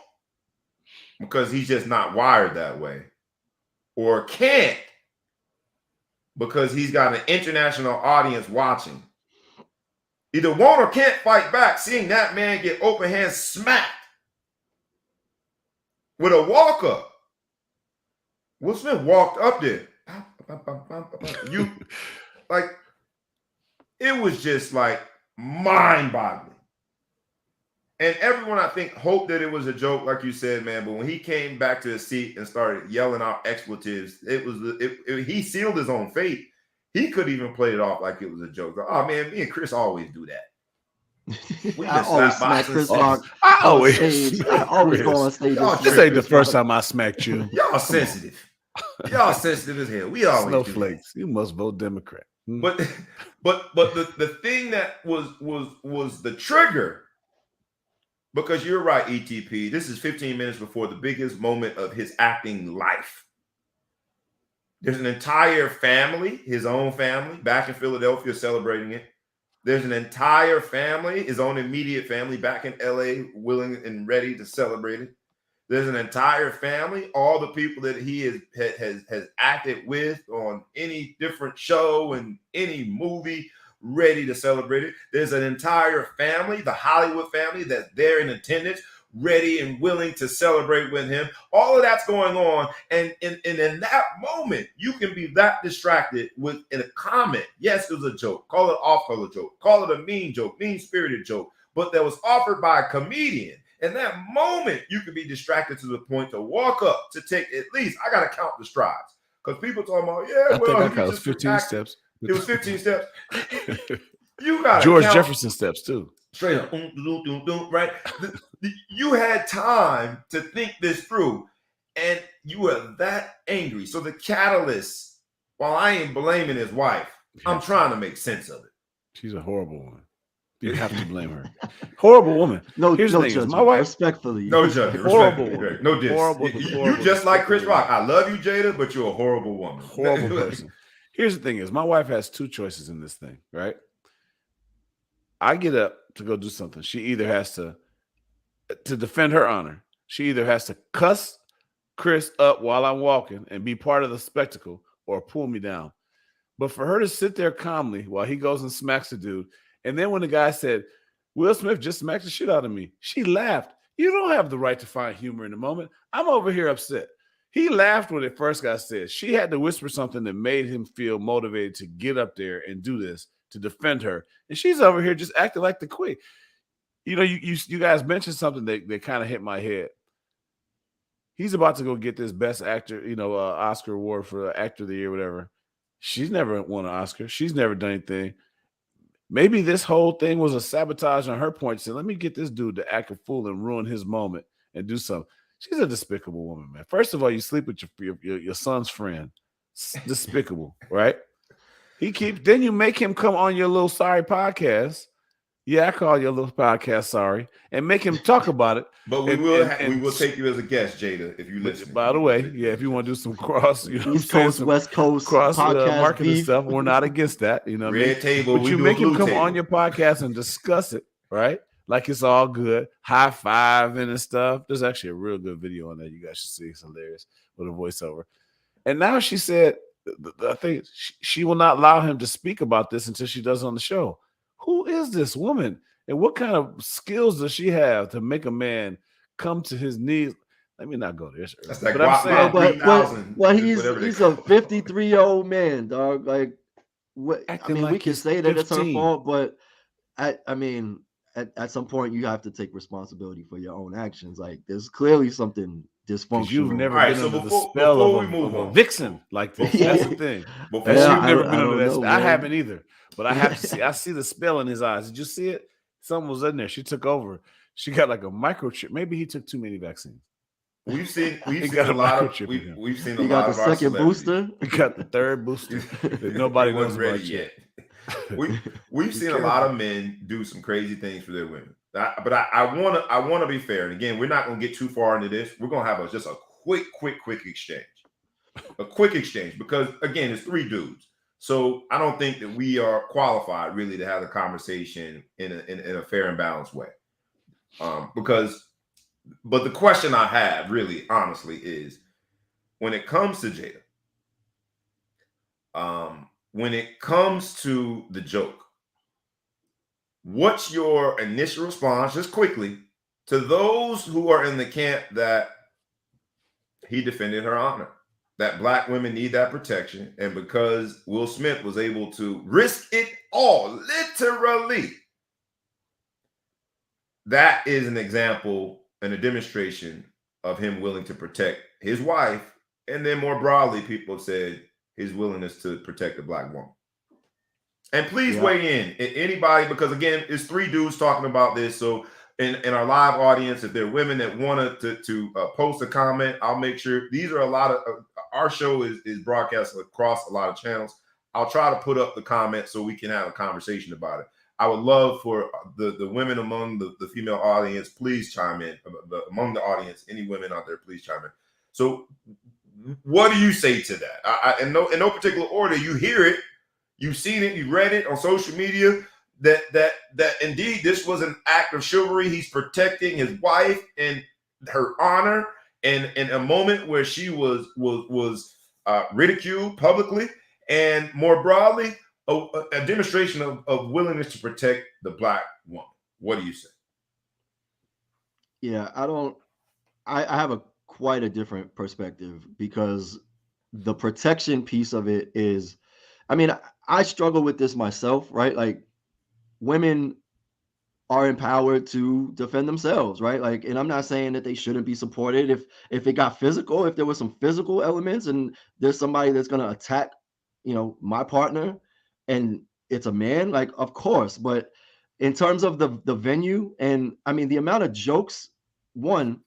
because he's just not wired that way, or can't because he's got an international audience watching. Either won't or can't fight back, seeing that man get open hand smacked with a walk up. Will Smith walked up there. You, like, it was just like mind-boggling. And everyone, I think, hoped that it was a joke, like you said, man. But when he came back to his seat and started yelling out expletives, he sealed his own fate. He could even play it off like it was a joke. Like, oh, man, me and Chris always do that. I always smack Chris Rock. I always go on stage. This ain't the first time I smacked you. Y'all sensitive. Y'all sensitive as hell. We always snowflakes. You must vote Democrat. But the thing that was the trigger. Because you're right, ETP. This is 15 minutes before the biggest moment of his acting life. There's an entire family, his own family, back in Philadelphia celebrating it. There's an entire family, his own immediate family, back in LA, willing and ready to celebrate it. There's an entire family, all the people that he has acted with on any different show and any movie, ready to celebrate it. There's an entire family, the Hollywood family, that's there in attendance, ready and willing to celebrate with him. All of that's going on. And in that moment, you can be that distracted with in a comment. Yes, it was a joke. Call it off-color joke. Call it a mean joke, mean-spirited joke. But that was offered by a comedian. In that moment, you can be distracted to the point to walk up to take at least, I got to count the strides. Because people talking about, I think I was 15 steps. It was 15 steps. You got George Jefferson steps too. Straight up, right? You had time to think this through, and you were that angry. So the catalyst, while I ain't blaming his wife, I'm trying to make sense of it. She's a horrible woman. You have to blame her. Horrible woman. Here's the thing: my wife, respectfully, no judgment, horrible, no diss. Horrible, you just like Chris Rock. I love you, Jada, but you're a horrible woman. Horrible person. Here's the thing: my wife has two choices in this thing, right? I get up to go do something. She either has to defend her honor. She either has to cuss Chris up while I'm walking and be part of the spectacle, or pull me down. But for her to sit there calmly while he goes and smacks the dude. And then when the guy said, Will Smith just smacked the shit out of me, she laughed. You don't have the right to find humor in the moment. I'm over here upset. He laughed when it first got said. She had to whisper something that made him feel motivated to get up there and do this, to defend her. And she's over here just acting like the queen. You know, you guys mentioned something that kind of hit my head. He's about to go get this best actor, Oscar award for actor of the year, whatever. She's never won an Oscar. She's never done anything. Maybe this whole thing was a sabotage on her point. Said, let me get this dude to act a fool and ruin his moment and do something. She's a despicable woman, man. First of all, you sleep with your son's friend. It's despicable, right? Then you make him come on your little sorry podcast Yeah, I call your little podcast sorry, and make him talk about it. But we will take you as a guest, Jada, if you listen. By the way, yeah, if you want to do some cross, East Coast, West Coast cross podcast marketing beef. stuff, we're not against that. You know, what I mean? Red table, but you make him come on your podcast and discuss it, right? Like it's all good, high fiving and stuff. There's actually a real good video on that you guys should see. It's hilarious with a voiceover. And now she said, I think she will not allow him to speak about this until she does it on the show. Who is this woman? And what kind of skills does she have to make a man come to his knees? Let me not go there. That's that but I'm saying, but he's a 53-year-old man, dog. Like, what? I mean, like we can say that 15. It's her fault, but I mean, at some point you have to take responsibility for your own actions. Like, there's clearly something dysfunctional. You've never been under the spell of a vixen like this. That's the thing. You've never been under that spell. I haven't either. But I have to see. I see the spell in his eyes. Did you see it? Someone was in there. She took over. She got like a microchip. Maybe he took too many vaccines. We've seen a lot of. We've seen a lot of. He got the second booster. He got the third booster that nobody knows about yet. We've seen a lot of men do some crazy things for their women. But I want to be fair. And again, we're not going to get too far into this. We're going to have just a quick exchange. A quick exchange because again, it's three dudes. So I don't think that we are qualified really to have a conversation in a fair and balanced way. But the question I have really honestly is when it comes to Jada, when it comes to the joke, what's your initial response, just quickly, to those who are in the camp that he defended her honor, that black women need that protection, and because Will Smith was able to risk it all, literally, that is an example and a demonstration of him willing to protect his wife, and then more broadly, people said his willingness to protect the black woman. And please weigh in, anybody, because again, it's three dudes talking about this. So in our live audience, if there are women that wanted to post a comment, I'll make sure. These are a lot of our show is broadcast across a lot of channels. I'll try to put up the comments so we can have a conversation about it. I would love for the women among the female audience, please chime in. Among the audience, any women out there, please chime in. So what do you say to that? In no particular order, you hear it. You've seen it, you read it on social media, that indeed this was an act of chivalry. He's protecting his wife and her honor, and in a moment where she was ridiculed publicly, and more broadly, a demonstration of willingness to protect the black woman. What do you say? Yeah, I have quite a different perspective, because the protection piece of it is, I mean, I struggle with this myself, right? Like, women are empowered to defend themselves, right? Like, and I'm not saying that they shouldn't be supported. If it got physical, if there was some physical elements and there's somebody that's going to attack, my partner, and it's a man, like, of course. But in terms of the venue, and I mean, the amount of jokes,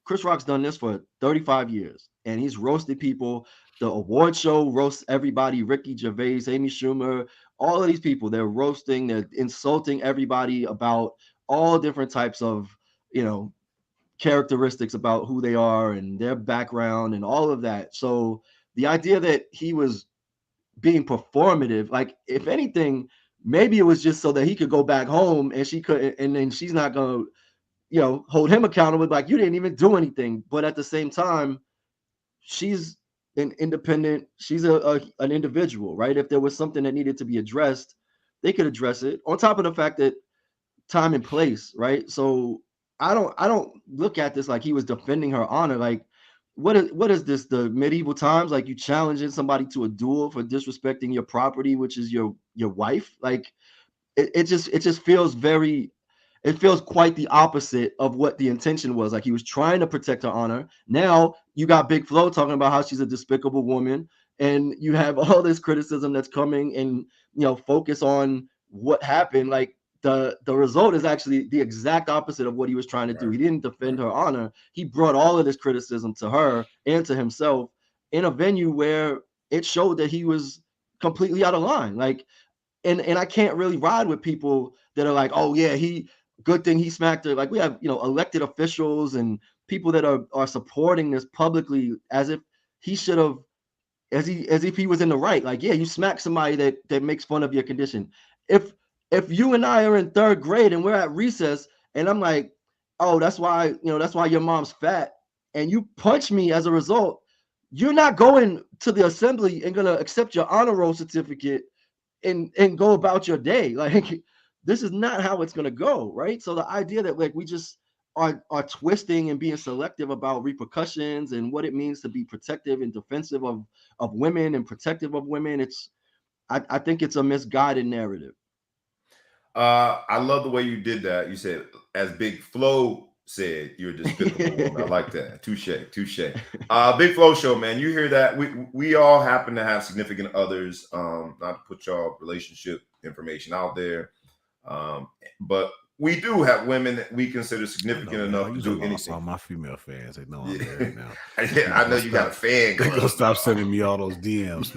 Chris Rock's done this for 35 years, and he's roasted people. The award show roasts everybody, Ricky Gervais, Amy Schumer, all of these people. They're roasting, they're insulting everybody about all different types of, characteristics about who they are and their background and all of that. So the idea that he was being performative, like, if anything, maybe it was just so that he could go back home and she could, and then she's not going to, hold him accountable, like, you didn't even do anything. But at the same time, she's an independent, she's an individual, right? If there was something that needed to be addressed, they could address it, on top of the fact that time and place, right? So I don't look at this like he was defending her honor. Like, what is this, the medieval times? Like, you challenging somebody to a duel for disrespecting your property, which is your wife? Like, it just feels it feels quite the opposite of what the intention was. Like, he was trying to protect her honor. Now you got Big Flo talking about how she's a despicable woman, and you have all this criticism that's coming, and focus on what happened. Like, the result is actually the exact opposite of what he was trying to do. He didn't defend her honor. He brought all of this criticism to her and to himself in a venue where it showed that he was completely out of line. Like, and I can't really ride with people that are like, oh yeah, good thing he smacked her. Like we have, elected officials and people that are supporting this publicly as if he should have, as if he was in the right. Like, yeah, you smack somebody that makes fun of your condition. If you and I are in 3rd grade and we're at recess and I'm like, oh, that's why your mom's fat, and you punch me as a result, you're not going to the assembly and gonna accept your honor roll certificate and go about your day. Like, this is not how it's gonna go, right? So the idea that like we just are twisting and being selective about repercussions and what it means to be protective and defensive of women and protective of women, I think it's a misguided narrative. I love the way you did that. You said, as Big Flo said, you're a despicable woman. I like that. Touche. Big Flo show, man. You hear that? We all happen to have significant others. Not to put y'all relationship information out there, but we do have women that we consider significant enough to do anything. All my female fans, they know I'm married now. Yeah, I know you got a fan. They're gonna stop sending me all those DMs.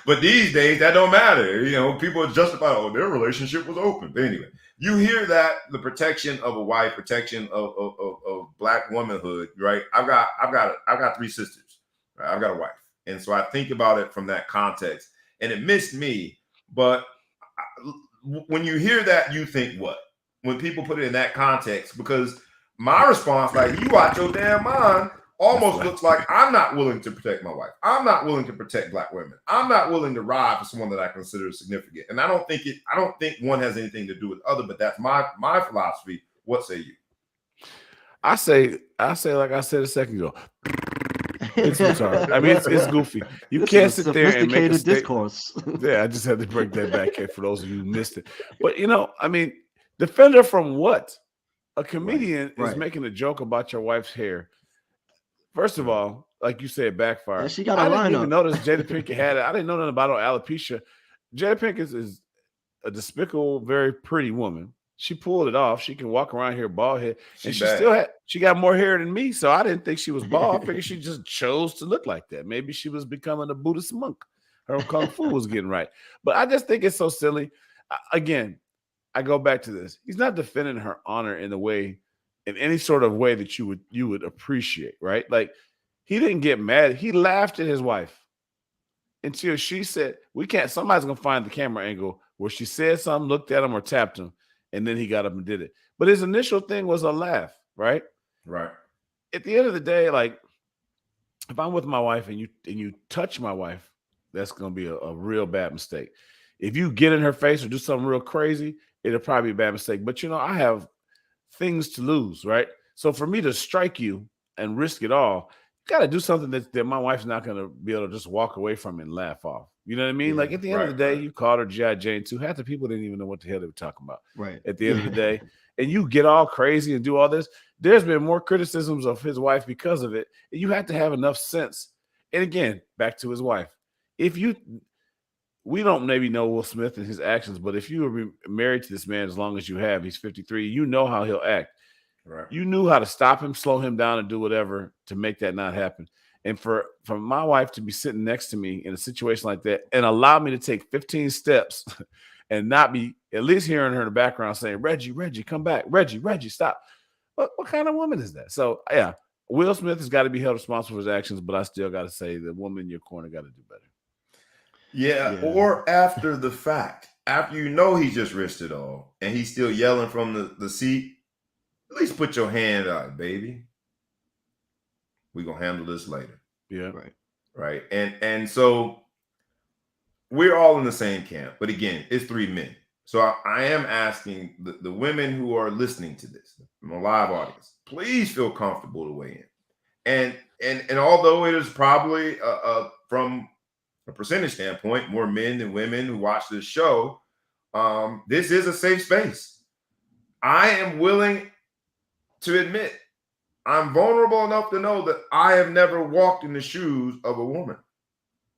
But these days, that don't matter. People are justified. Oh, their relationship was open. But anyway, you hear that, the protection of a wife, protection of Black womanhood, right? I've got 3 sisters. Right? I've got a wife, and so I think about it from that context, and it missed me, but. When you hear that, you think what? When people put it in that context, because my response, like, you watch your damn mind, almost looks like I'm not willing to protect my wife. I'm not willing to protect Black women. I'm not willing to ride for someone that I consider significant. And I don't think one has anything to do with the other, but that's my philosophy. What say you? I say, like I said a second ago. It's retarded. I mean, it's goofy. You can't sit there and make a discourse. Yeah, I just had to break that back here for those of you who missed it. But I mean, defend her from what? A comedian is making a joke about your wife's hair. First of all, like you said, backfire. Yeah, she got a I lineup. didn't even notice Jada Pinkett had it. I didn't know nothing about her alopecia. Jada Pinkett is a despicable, very pretty woman. She pulled it off. She can walk around here bald head, and she got more hair than me. So I didn't think she was bald. I figured she just chose to look like that. Maybe she was becoming a Buddhist monk. Her kung fu was getting right. But I just think it's so silly. Again, I go back to this. He's not defending her honor in any sort of way that you would appreciate, right? Like, he didn't get mad. He laughed at his wife until she said, somebody's gonna find the camera angle where she said something, looked at him, or tapped him. And then he got up and did it. But his initial thing was a laugh, right? Right. At the end of the day, like, if I'm with my wife and you touch my wife, that's going to be a real bad mistake. If you get in her face or do something real crazy, it'll probably be a bad mistake. But, I have things to lose, right? So for me to strike you and risk it all, you got to do something that my wife's not going to be able to just walk away from and laugh off. You know what I mean? Yeah, like, at the end of the day, you called her G.I. Jane too. Half the people didn't even know what the hell they were talking about. Right. At the end of the day. And you get all crazy and do all this. There's been more criticisms of his wife because of it. And you have to have enough sense. And again, back to his wife. We don't maybe know Will Smith and his actions, but if you were married to this man as long as you have, he's 53, you know how he'll act. Right. You knew how to stop him, slow him down, and do whatever to make that not happen. And for my wife to be sitting next to me in a situation like that and allow me to take 15 steps and not be at least hearing her in the background saying, Reggie, come back. Reggie, stop. What kind of woman is that? So, yeah, Will Smith has got to be held responsible for his actions, but I still got to say the woman in your corner got to do better. Yeah, or after the fact. After he just risked it all and he's still yelling from the seat, at least put your hand out, baby. We're going to handle this later. Yeah. Right. And so we're all in the same camp. But again, it's 3 men. So I am asking the women who are listening to this, my live audience, please feel comfortable to weigh in. And although it is probably from a percentage standpoint, more men than women who watch this show, this is a safe space. I am willing to admit I'm vulnerable enough to know that I have never walked in the shoes of a woman.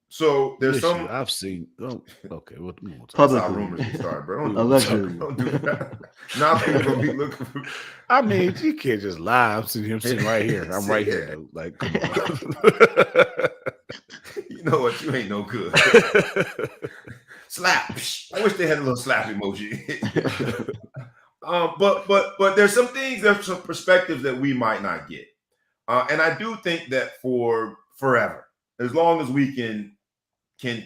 So there's I've seen. Oh, okay, well, that's how rumors get started, bro. Don't do that. Now people gonna be looking for. I mean, you can't just lie. I'm sitting right here. I'm right here. Like, come on. You know what? you ain't no good. Slap. I wish they had a little slap emoji. But there's some things, there's some perspectives that we might not get. And I do think that for forever, as long as we can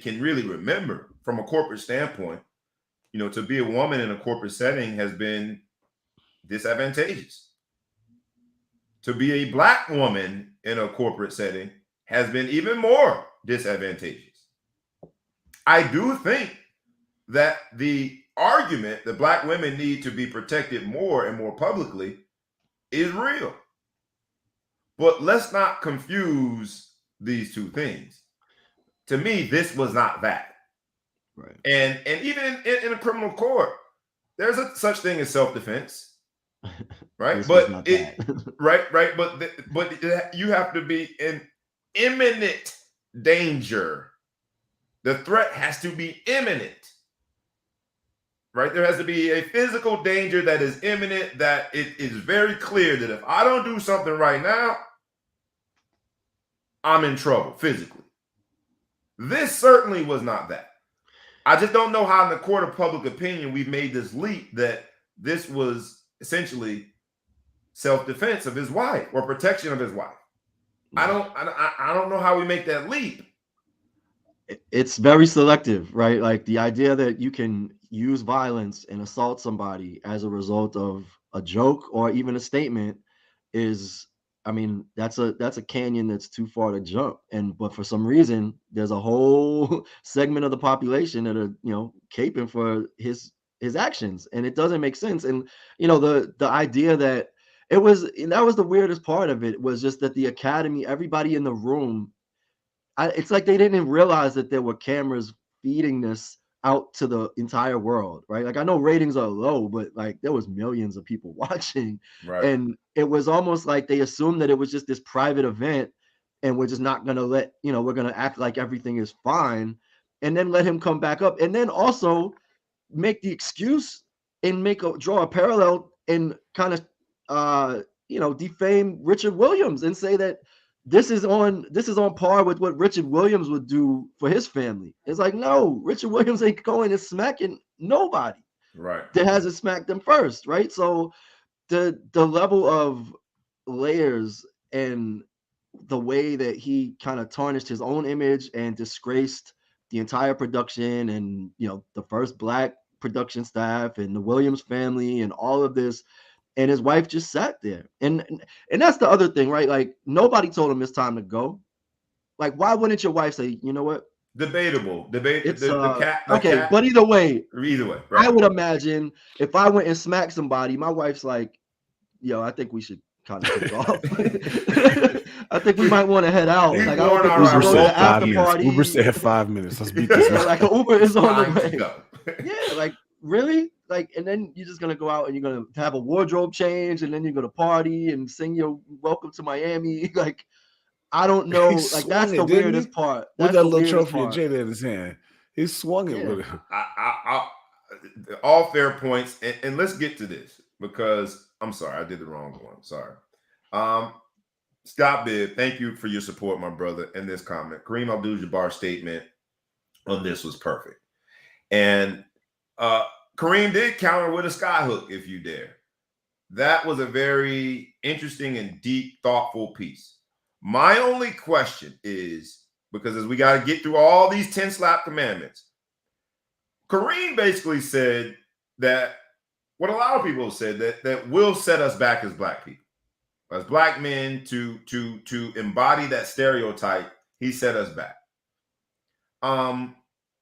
really remember from a corporate standpoint, to be a woman in a corporate setting has been disadvantageous. To be a Black woman in a corporate setting has been even more disadvantageous. I do think that the argument that Black women need to be protected more and more publicly is real. But let's not confuse these two things. To me, this was not that. Right. And even in a criminal court, there's a such thing as self-defense, right? But right. But you have to be in imminent danger. The threat has to be imminent, right? There has to be a physical danger that is imminent, that it is very clear that if I don't do something right now, I'm in trouble physically. This certainly was not that. I just don't know how in the court of public opinion we've made this leap that this was essentially self-defense of his wife or protection of his wife. I don't know how we make that leap. It's very selective, right? Like the idea that you can use violence and assault somebody as a result of a joke or even a statement is, I mean, that's a canyon that's too far to jump. But for some reason, there's a whole segment of the population that are, caping for his actions, and it doesn't make sense. And the idea that that was the weirdest part of it, was just that the Academy, everybody in the room, it's like they didn't realize that there were cameras feeding this out to the entire world, right? Like I know ratings are low, but like there was millions of people watching, right. And it was almost like they assumed that it was just this private event, and we're just not gonna let, we're gonna act like everything is fine, and then let him come back up, and then also make the excuse and draw a parallel and kind of defame Richard Williams and say that this is on par with what Richard Williams would do for his family. It's like, no, Richard Williams ain't going and smacking nobody. Right. That hasn't smacked them first, right? So the level of layers and the way that he kind of tarnished his own image and disgraced the entire production and the first Black production staff and the Williams family and all of this. And his wife just sat there. And that's the other thing, right? Like nobody told him it's time to go. Like, why wouldn't your wife say, you know what? Debatable. It's the cat. But either way, right. I would imagine if I went and smacked somebody, my wife's like, yo, I think we should kind of kick off. I think we might want to head out. Like, I don't think we should go to the after party. Uber said 5 minutes. Let's beat this. Like Uber is on the way. Yeah, like really? Like, and then you're just gonna go out and you're gonna have a wardrobe change, and then you're gonna party and sing your "Welcome to Miami." Like, I don't know. Like, that's the weirdest part. With that little trophy of Jada in his hand, he swung it with it. All fair points, and let's get to this because I'm sorry, I did the wrong one. Sorry. Scott Bibb, thank you for your support, my brother, in this comment. Kareem Abdul-Jabbar's statement on this was perfect, and Kareem did counter with a skyhook, if you dare. That was a very interesting and deep, thoughtful piece. My only question is, because as we got to get through all these 10 slap commandments, Kareem basically said that what a lot of people have said, that will set us back as Black people. As Black men, to embody that stereotype, he set us back.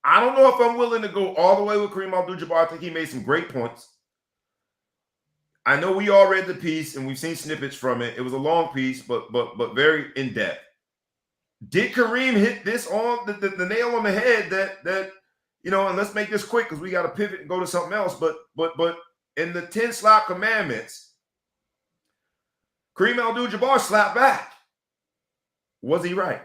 I don't know if I'm willing to go all the way with Kareem Abdul-Jabbar. I think he made some great points. I know we all read the piece and we've seen snippets from it. It was a long piece, but very in depth. Did Kareem hit this on the nail on the head that and let's make this quick because we got to pivot and go to something else. But in the 10 slap commandments, Kareem Abdul-Jabbar slapped back. Was he right?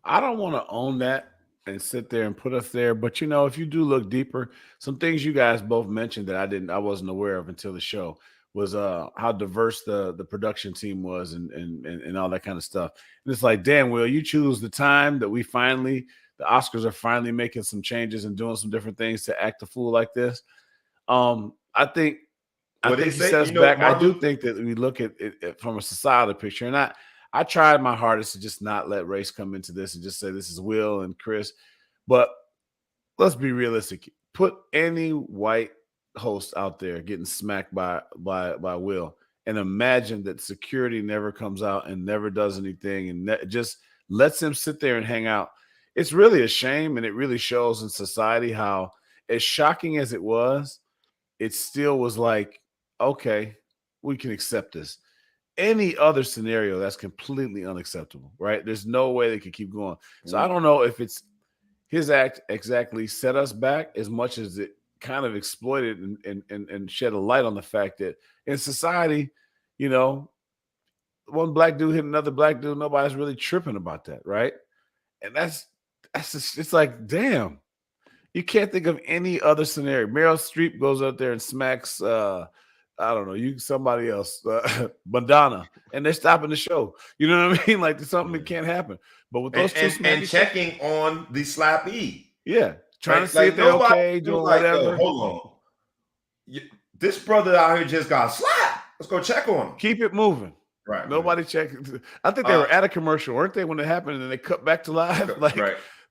I don't want to own that and sit there and put us there. But if you do look deeper, some things you guys both mentioned that I wasn't aware of until the show. how diverse the production team was and all that kind of stuff. And it's like, damn, Will, you choose the time that the Oscars are finally making some changes and doing some different things to act a fool like this. I think he says back. I do think that we look at it from a societal picture, and I tried my hardest to just not let race come into this and just say this is Will and Chris. But let's be realistic. Put any white host out there getting smacked by Will, and imagine that security never comes out and never does anything and just lets him sit there and hang out. It's really a shame, and it really shows in society how, as shocking as it was, it still was like, okay, we can accept this. Any other scenario, that's completely unacceptable, right? There's no way they could keep going. So I don't know if it's his act exactly set us back as much as it kind of exploited and shed a light on the fact that in society, one black dude hit another black dude, nobody's really tripping about that, right? And that's just, it's like, damn, you can't think of any other scenario. Meryl Streep goes out there and smacks I don't know, somebody else, Madonna, and they're stopping the show. You know what I mean? Like, there's something that can't happen. But with those and checking on the slappee. Yeah. Trying to see if they're okay, doing whatever. Hold on. This brother out here just got slapped. Let's go check on him. Keep it moving. Right. Nobody checked. I think they were at a commercial, weren't they, when it happened, and then they cut back to live?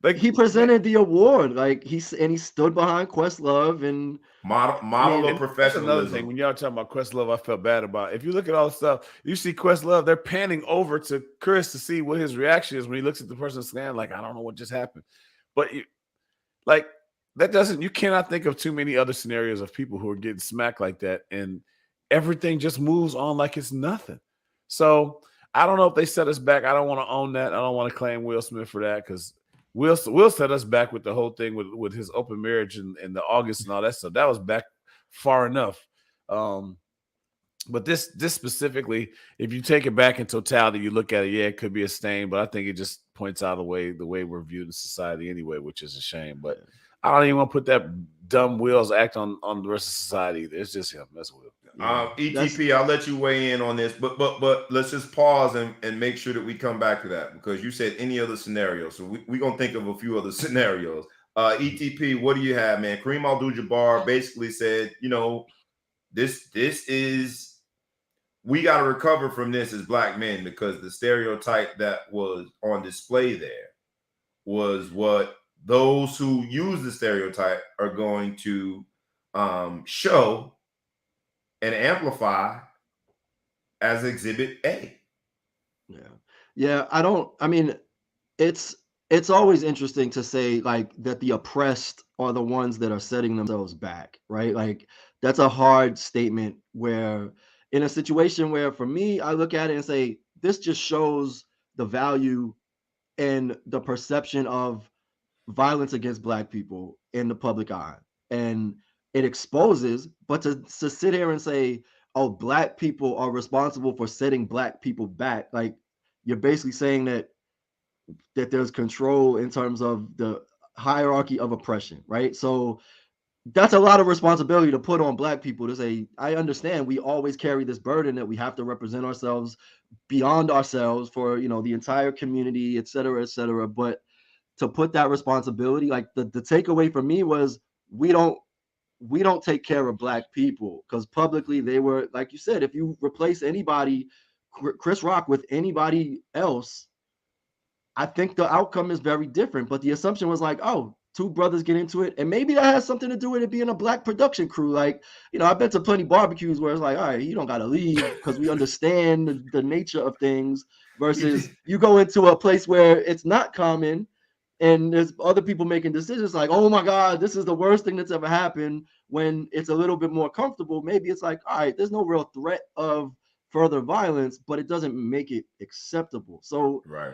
Like he presented the award, like he stood behind Questlove and model of professionalism. That's another thing. When y'all talking about Questlove, I felt bad about. If you look at all the stuff, you see Questlove, they're panning over to Chris to see what his reaction is when he looks at the person's stand, like, I don't know what just happened. But you cannot think of too many other scenarios of people who are getting smacked like that, and everything just moves on like it's nothing. So I don't know if they set us back. I don't want to own that. I don't want to claim Will Smith for that, because Will set us back with the whole thing with his open marriage and the August and all that stuff. That was back far enough. But this specifically, if you take it back in totality, you look at it, yeah, it could be a stain, but I think it just points out the way we're viewed in society anyway, which is a shame. But I don't even want to put that dumb Will's act on the rest of society either. It's just him. That's Will. ETP, I'll let you weigh in on this, but let's just pause and make sure that we come back to that, because you said any other scenario. So we're going to think of a few other scenarios. ETP, what do you have, man? Kareem Abdul-Jabbar basically said, this is, we got to recover from this as black men, because the stereotype that was on display there was what those who use the stereotype are going to show and amplify as Exhibit A. Yeah. It's always interesting to say, like, that the oppressed are the ones that are setting themselves back, right? Like, that's a hard statement, where in a situation where, for me, I look at it and say, this just shows the value and the perception of violence against black people in the public eye. And it exposes, but to sit here and say, oh, black people are responsible for setting black people back, like, you're basically saying that there's control in terms of the hierarchy of oppression, right? So that's a lot of responsibility to put on black people, to say, I understand we always carry this burden that we have to represent ourselves beyond ourselves for, the entire community, et cetera, but to put that responsibility, like, the takeaway for me was, we don't take care of black people, because publicly they were, like you said, if you replace anybody, Chris Rock, with anybody else, I think the outcome is very different. But the assumption was like, oh, two brothers get into it, and maybe that has something to do with it being a black production crew. Like, I've been to plenty barbecues where it's like, all right, you don't got to leave, because we understand the nature of things, versus you go into a place where it's not common, and there's other people making decisions like, oh my God, this is the worst thing that's ever happened. When it's a little bit more comfortable, maybe it's like, all right, there's no real threat of further violence, but it doesn't make it acceptable. So right.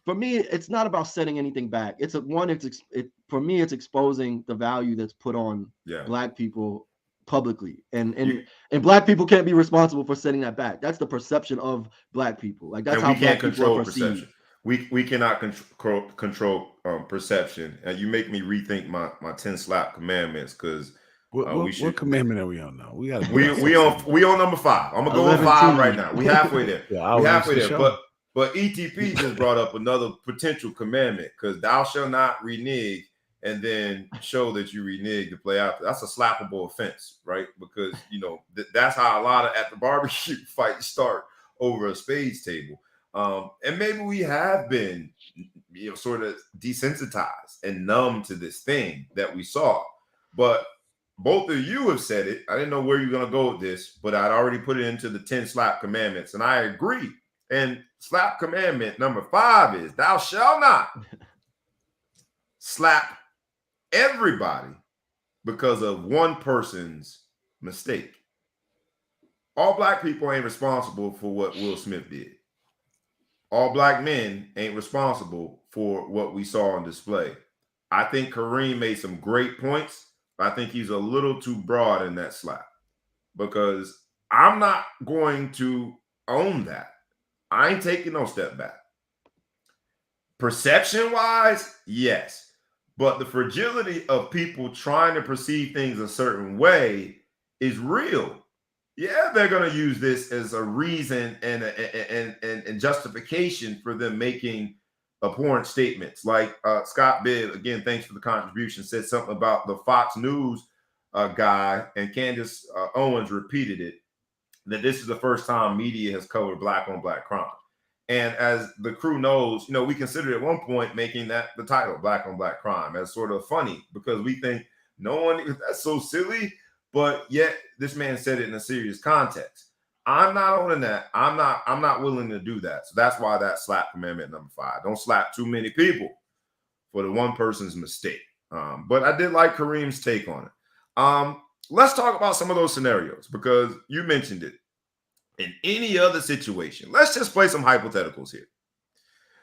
For me, it's not about setting anything back. For me, it's exposing the value that's put on black people publicly, and black people can't be responsible for setting that back. That's the perception of black people. Like, that's how black people are perceived. We cannot control perception. And you make me rethink my 10 slap commandments, because What commandment are we on now? We got we on number 5. I'm gonna go on 5 right now. We halfway there. We halfway there. But ETP just brought up another potential commandment, because thou shalt not renege and then show that you renege to play out. That's a slappable offense, right? Because that's how a lot of at the barbecue fights start over a spades table. And maybe we have been sort of desensitized and numb to this thing that we saw. But both of you have said it. I didn't know where you're going to go with this, but I'd already put it into the 10 slap commandments, and I agree. And slap commandment number 5 is thou shalt not slap everybody because of one person's mistake. All black people ain't responsible for what Will Smith did. All black men ain't responsible for what we saw on display. I think Kareem made some great points. I think he's a little too broad in that slap, because I'm not going to own that. I ain't taking no step back. Perception-wise, yes. But the fragility of people trying to perceive things a certain way is real. Yeah, they're going to use this as a reason and justification for them making abhorrent statements. Like Scott Bibb, again, thanks for the contribution, said something about the Fox News guy, and Candace Owens repeated it, that this is the first time media has covered black on black crime. And as the crew knows, we considered at one point making that the title, Black on Black Crime, as sort of funny, because we think that's so silly, but yet this man said it in a serious context. I'm not owning that. I'm not willing to do that. So that's why that slap commandment number 5. Don't slap too many people for the one person's mistake. But I did like Kareem's take on it. Let's talk about some of those scenarios, because you mentioned it. In any other situation, let's just play some hypotheticals here,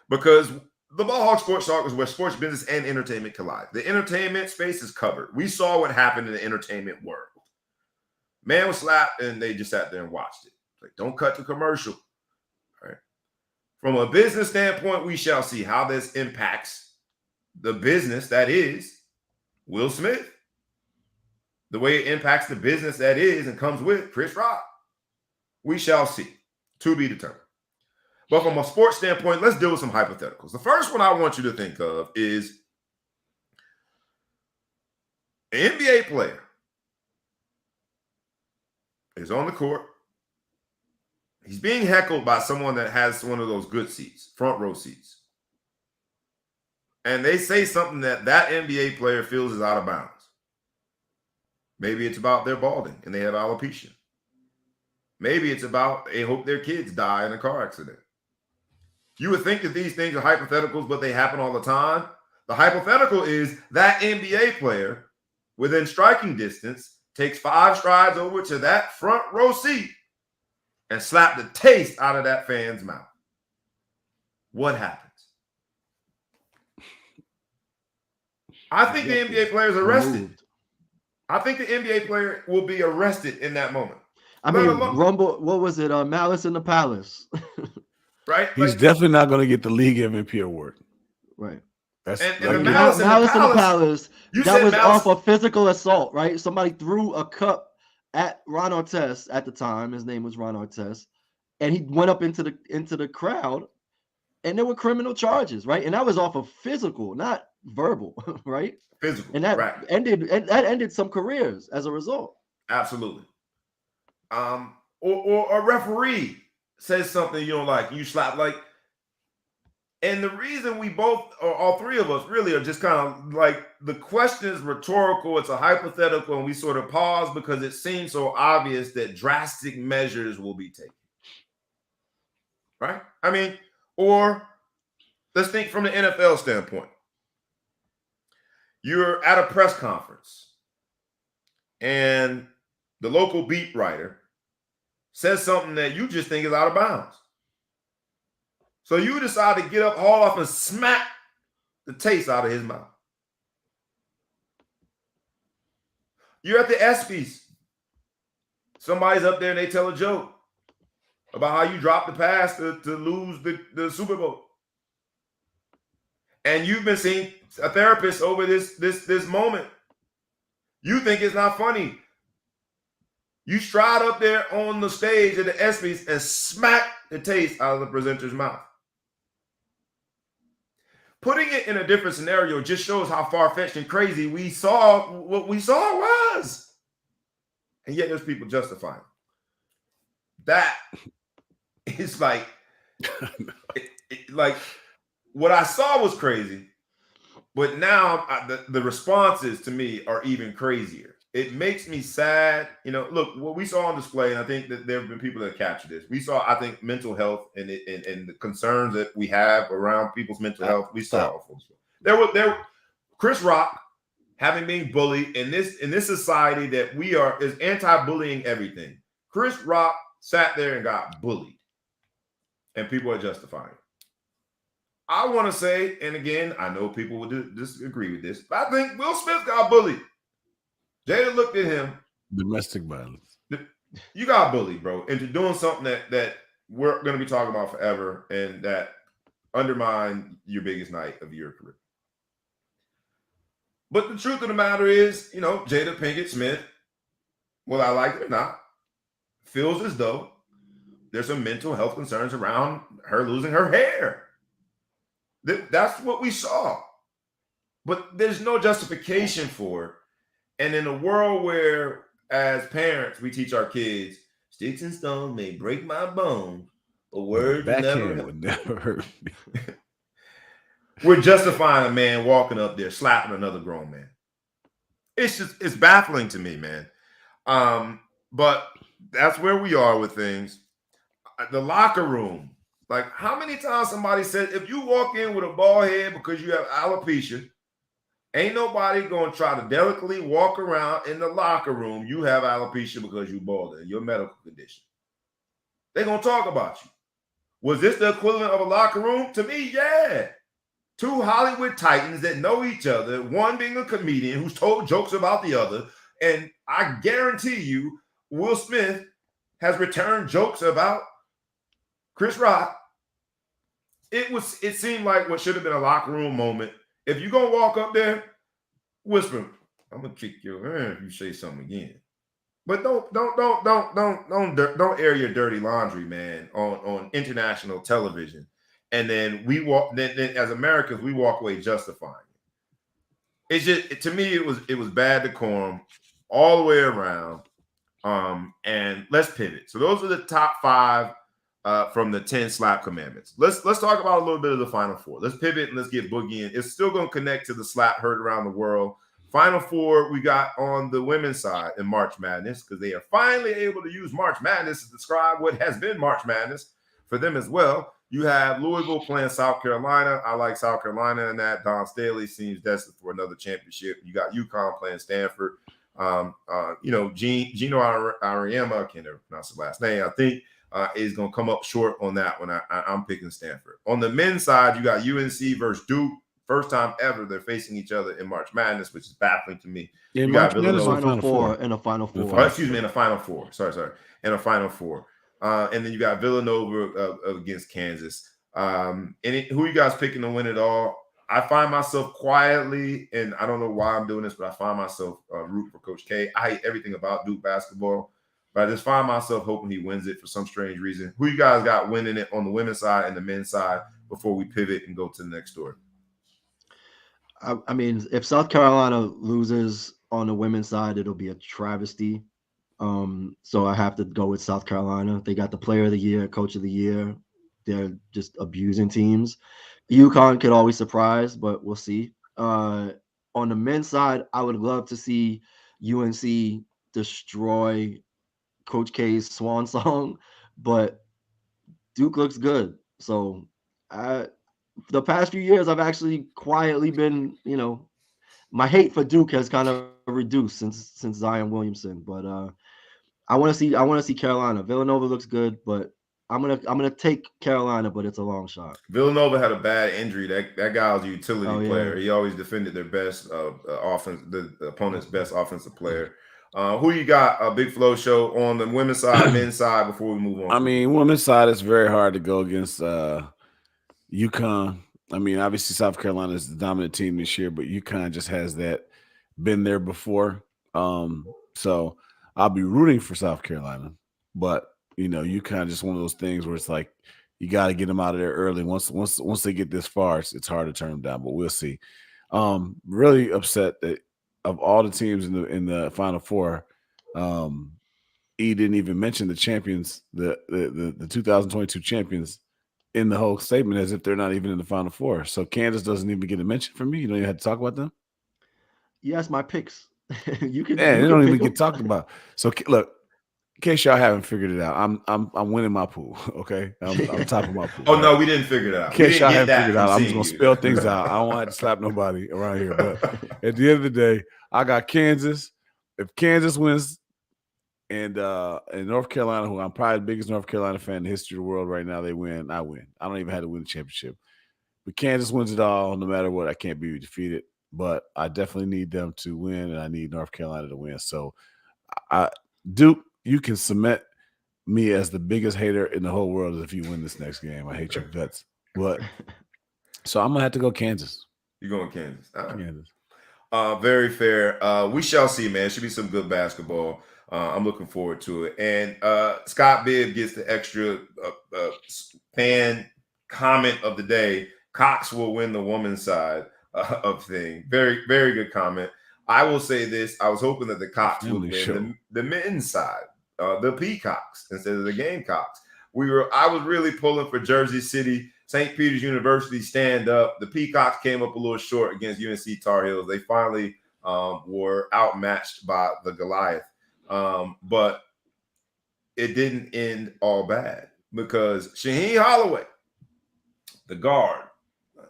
because the Ball Hawk Sports Talk is where sports business and entertainment collide. The entertainment space is covered. We saw what happened in the entertainment world. Man was slapped, and they just sat there and watched it. Like, don't cut the commercial. All right. From a business standpoint, we shall see how this impacts the business that is Will Smith, the way it impacts the business that is and comes with Chris Rock. We shall see. To be determined. But from a sports standpoint, let's deal with some hypotheticals. The first one I want you to think of is an NBA player is on the court. He's being heckled by someone that has one of those good seats, front row seats. And they say something that NBA player feels is out of bounds. Maybe it's about their balding and they have alopecia. Maybe it's about they hope their kids die in a car accident. You would think that these things are hypotheticals, but they happen all the time. The hypothetical is that NBA player within striking distance takes 5 strides over to that front row seat and slap the taste out of that fan's mouth. What happens? I think the NBA player is arrested. I think the NBA player will be arrested in that moment. I mean, Rumble, what was it? Malice in the Palace. Right? He's definitely not going to get the League MVP award. Right. That's and Malice in the Palace, that was Malice off a physical assault, right? Somebody threw a cup at Ron Artest at the time. His name was Ron Artest. And he went up into the crowd, and there were criminal charges, right? And that was off of physical, not verbal, right? Physical. And that ended some careers as a result. Absolutely. Or a referee says something you don't like, you slap, like, and the reason we both, or all three of us really, are just kind of like, the question is rhetorical, it's a hypothetical, and we sort of pause because it seems so obvious that drastic measures will be taken. Right? I mean, or let's think from the NFL standpoint. You're at a press conference and the local beat writer says something that you just think is out of bounds. So you decide to get up, haul off, and smack the taste out of his mouth. You're at the ESPYs. Somebody's up there and they tell a joke about how you dropped the pass to lose the Super Bowl. And you've been seeing a therapist over this moment. You think it's not funny. You stride up there on the stage at the ESPYs and smack the taste out of the presenter's mouth. Putting it in a different scenario just shows how far-fetched and crazy we saw what we saw was. And yet there's people justifying. That is like, like what I saw was crazy, but now the responses to me are even crazier. It makes me sad. You know, look, what we saw on display, and I think that there have been people that captured this. We saw, I think, mental health and the concerns that we have around people's mental health. We saw there Chris Rock having been bullied in this society that we are is anti-bullying everything. Chris Rock sat there and got bullied, and people are justifying it. I want to say, and again, I know people would disagree with this, but I think Will Smith got bullied. Jada looked at him. Domestic violence. You got bullied, bro, into doing something that we're going to be talking about forever and that undermined your biggest night of your career. But the truth of the matter is, you know, Jada Pinkett Smith, whether I like it or not, feels as though there's some mental health concerns around her losing her hair. That's what we saw. But there's no justification for it. And in a world where, as parents, we teach our kids, sticks and stones may break my bones, but words would never hurt me. We're justifying a man walking up there slapping another grown man. It's baffling to me, man. But that's where we are with things. The locker room. Like, how many times somebody said, if you walk in with a bald head because you have alopecia, ain't nobody going to try to delicately walk around in the locker room. You have alopecia because you bald and your medical condition. They're going to talk about you. Was this the equivalent of a locker room? To me, yeah. Two Hollywood titans that know each other, one being a comedian who's told jokes about the other. And I guarantee you, Will Smith has returned jokes about Chris Rock. It seemed like what should have been a locker room moment. If you're gonna walk up there, whisper, "I'm gonna kick your hand if you say something again." But don't air your dirty laundry, man, on international television. And then then as Americans, we walk away justifying it. It's just, to me, it was bad decorum all the way around. And let's pivot. So those are the top 5 from the 10 slap commandments. Let's talk about a little bit of the final 4. Let's pivot and let's get Boogie in. It's still going to connect to the slap heard around the world. Final 4 we got on the women's side in March Madness, because they are finally able to use March Madness to describe what has been March Madness for them as well. You have Louisville playing South Carolina. I like South Carolina in that. Don Staley seems destined for another championship. You got UConn playing Stanford. Gino Ariema, I can't ever pronounce his last name, I think is going to come up short on that one. I'm picking Stanford. On the men's side, you got UNC versus Duke. First time ever they're facing each other in March Madness, which is baffling to me. In you March got Madness, Final Four. In a Final Four. Oh, excuse me, in a Final Four. Sorry. In a Final Four. And then you got Villanova against Kansas. Who you guys picking to win it all? I find myself quietly, and I don't know why I'm doing this, but I find myself rooting for Coach K. I hate everything about Duke basketball, but I just find myself hoping he wins it for some strange reason. Who you guys got winning it on the women's side and the men's side before we pivot and go to the next story? I mean, if South Carolina loses on the women's side, it'll be a travesty. So I have to go with South Carolina. They got the player of the year, coach of the year. They're just abusing teams. UConn could always surprise, but we'll see. On the men's side, I would love to see UNC destroy Coach K's swan song, but Duke looks good. So the past few years, I've actually quietly been, my hate for Duke has kind of reduced since Zion Williamson. But I want to see Carolina. Villanova looks good, but I'm gonna take Carolina, but it's a long shot. Villanova had a bad injury. That guy was a utility player. He always defended their best offense, the opponent's best offensive player. Who you got? A Big Flow show on the women's side, men's side before we move on. I mean, women's side, it's very hard to go against UConn. I mean, obviously South Carolina is the dominant team this year, but UConn just has been there before. So I'll be rooting for South Carolina, but you kind of just one of those things where it's like you got to get them out of there early. Once they get this far, it's hard to turn them down. But we'll see. Really upset that of all the teams in the Final Four, E didn't even mention the champions, the 2022 champions, in the whole statement, as if they're not even in the Final Four. So Kansas doesn't even get a mention from me. You don't even have to talk about them. Yes, my picks. you can. Yeah, you they can don't pick even them. get talked about. So look, in case y'all haven't figured it out, I'm winning my pool. Okay, I'm top of my pool. Oh no, we didn't figure it out. In case y'all haven't that figured it out, I'm just gonna spell things out. I don't want to slap nobody around here. But at the end of the day, I got Kansas. If Kansas wins, and North Carolina, who I'm probably the biggest North Carolina fan in the history of the world right now, they win. I win. I don't even have to win the championship. But Kansas wins it all, no matter what. I can't be defeated. But I definitely need them to win, and I need North Carolina to win. So, Duke, you can cement me as the biggest hater in the whole world if you win this next game. I hate your guts. But so I'm gonna have to go Kansas. You're going Kansas. All right. Kansas. Very fair. We shall see, man. Should be some good basketball. I'm looking forward to it. And Scott Bibb gets the extra fan comment of the day. Cox will win the woman's side of thing. Very, very good comment. I will say this. I was hoping that the Cox would win the men's side, the Peacocks, instead of the Gamecocks. I was really pulling for Jersey City, St. Peter's University stand up. The Peacocks came up a little short against UNC Tar Heels. They finally were outmatched by the Goliath. But it didn't end all bad because Shaheen Holloway, the guard,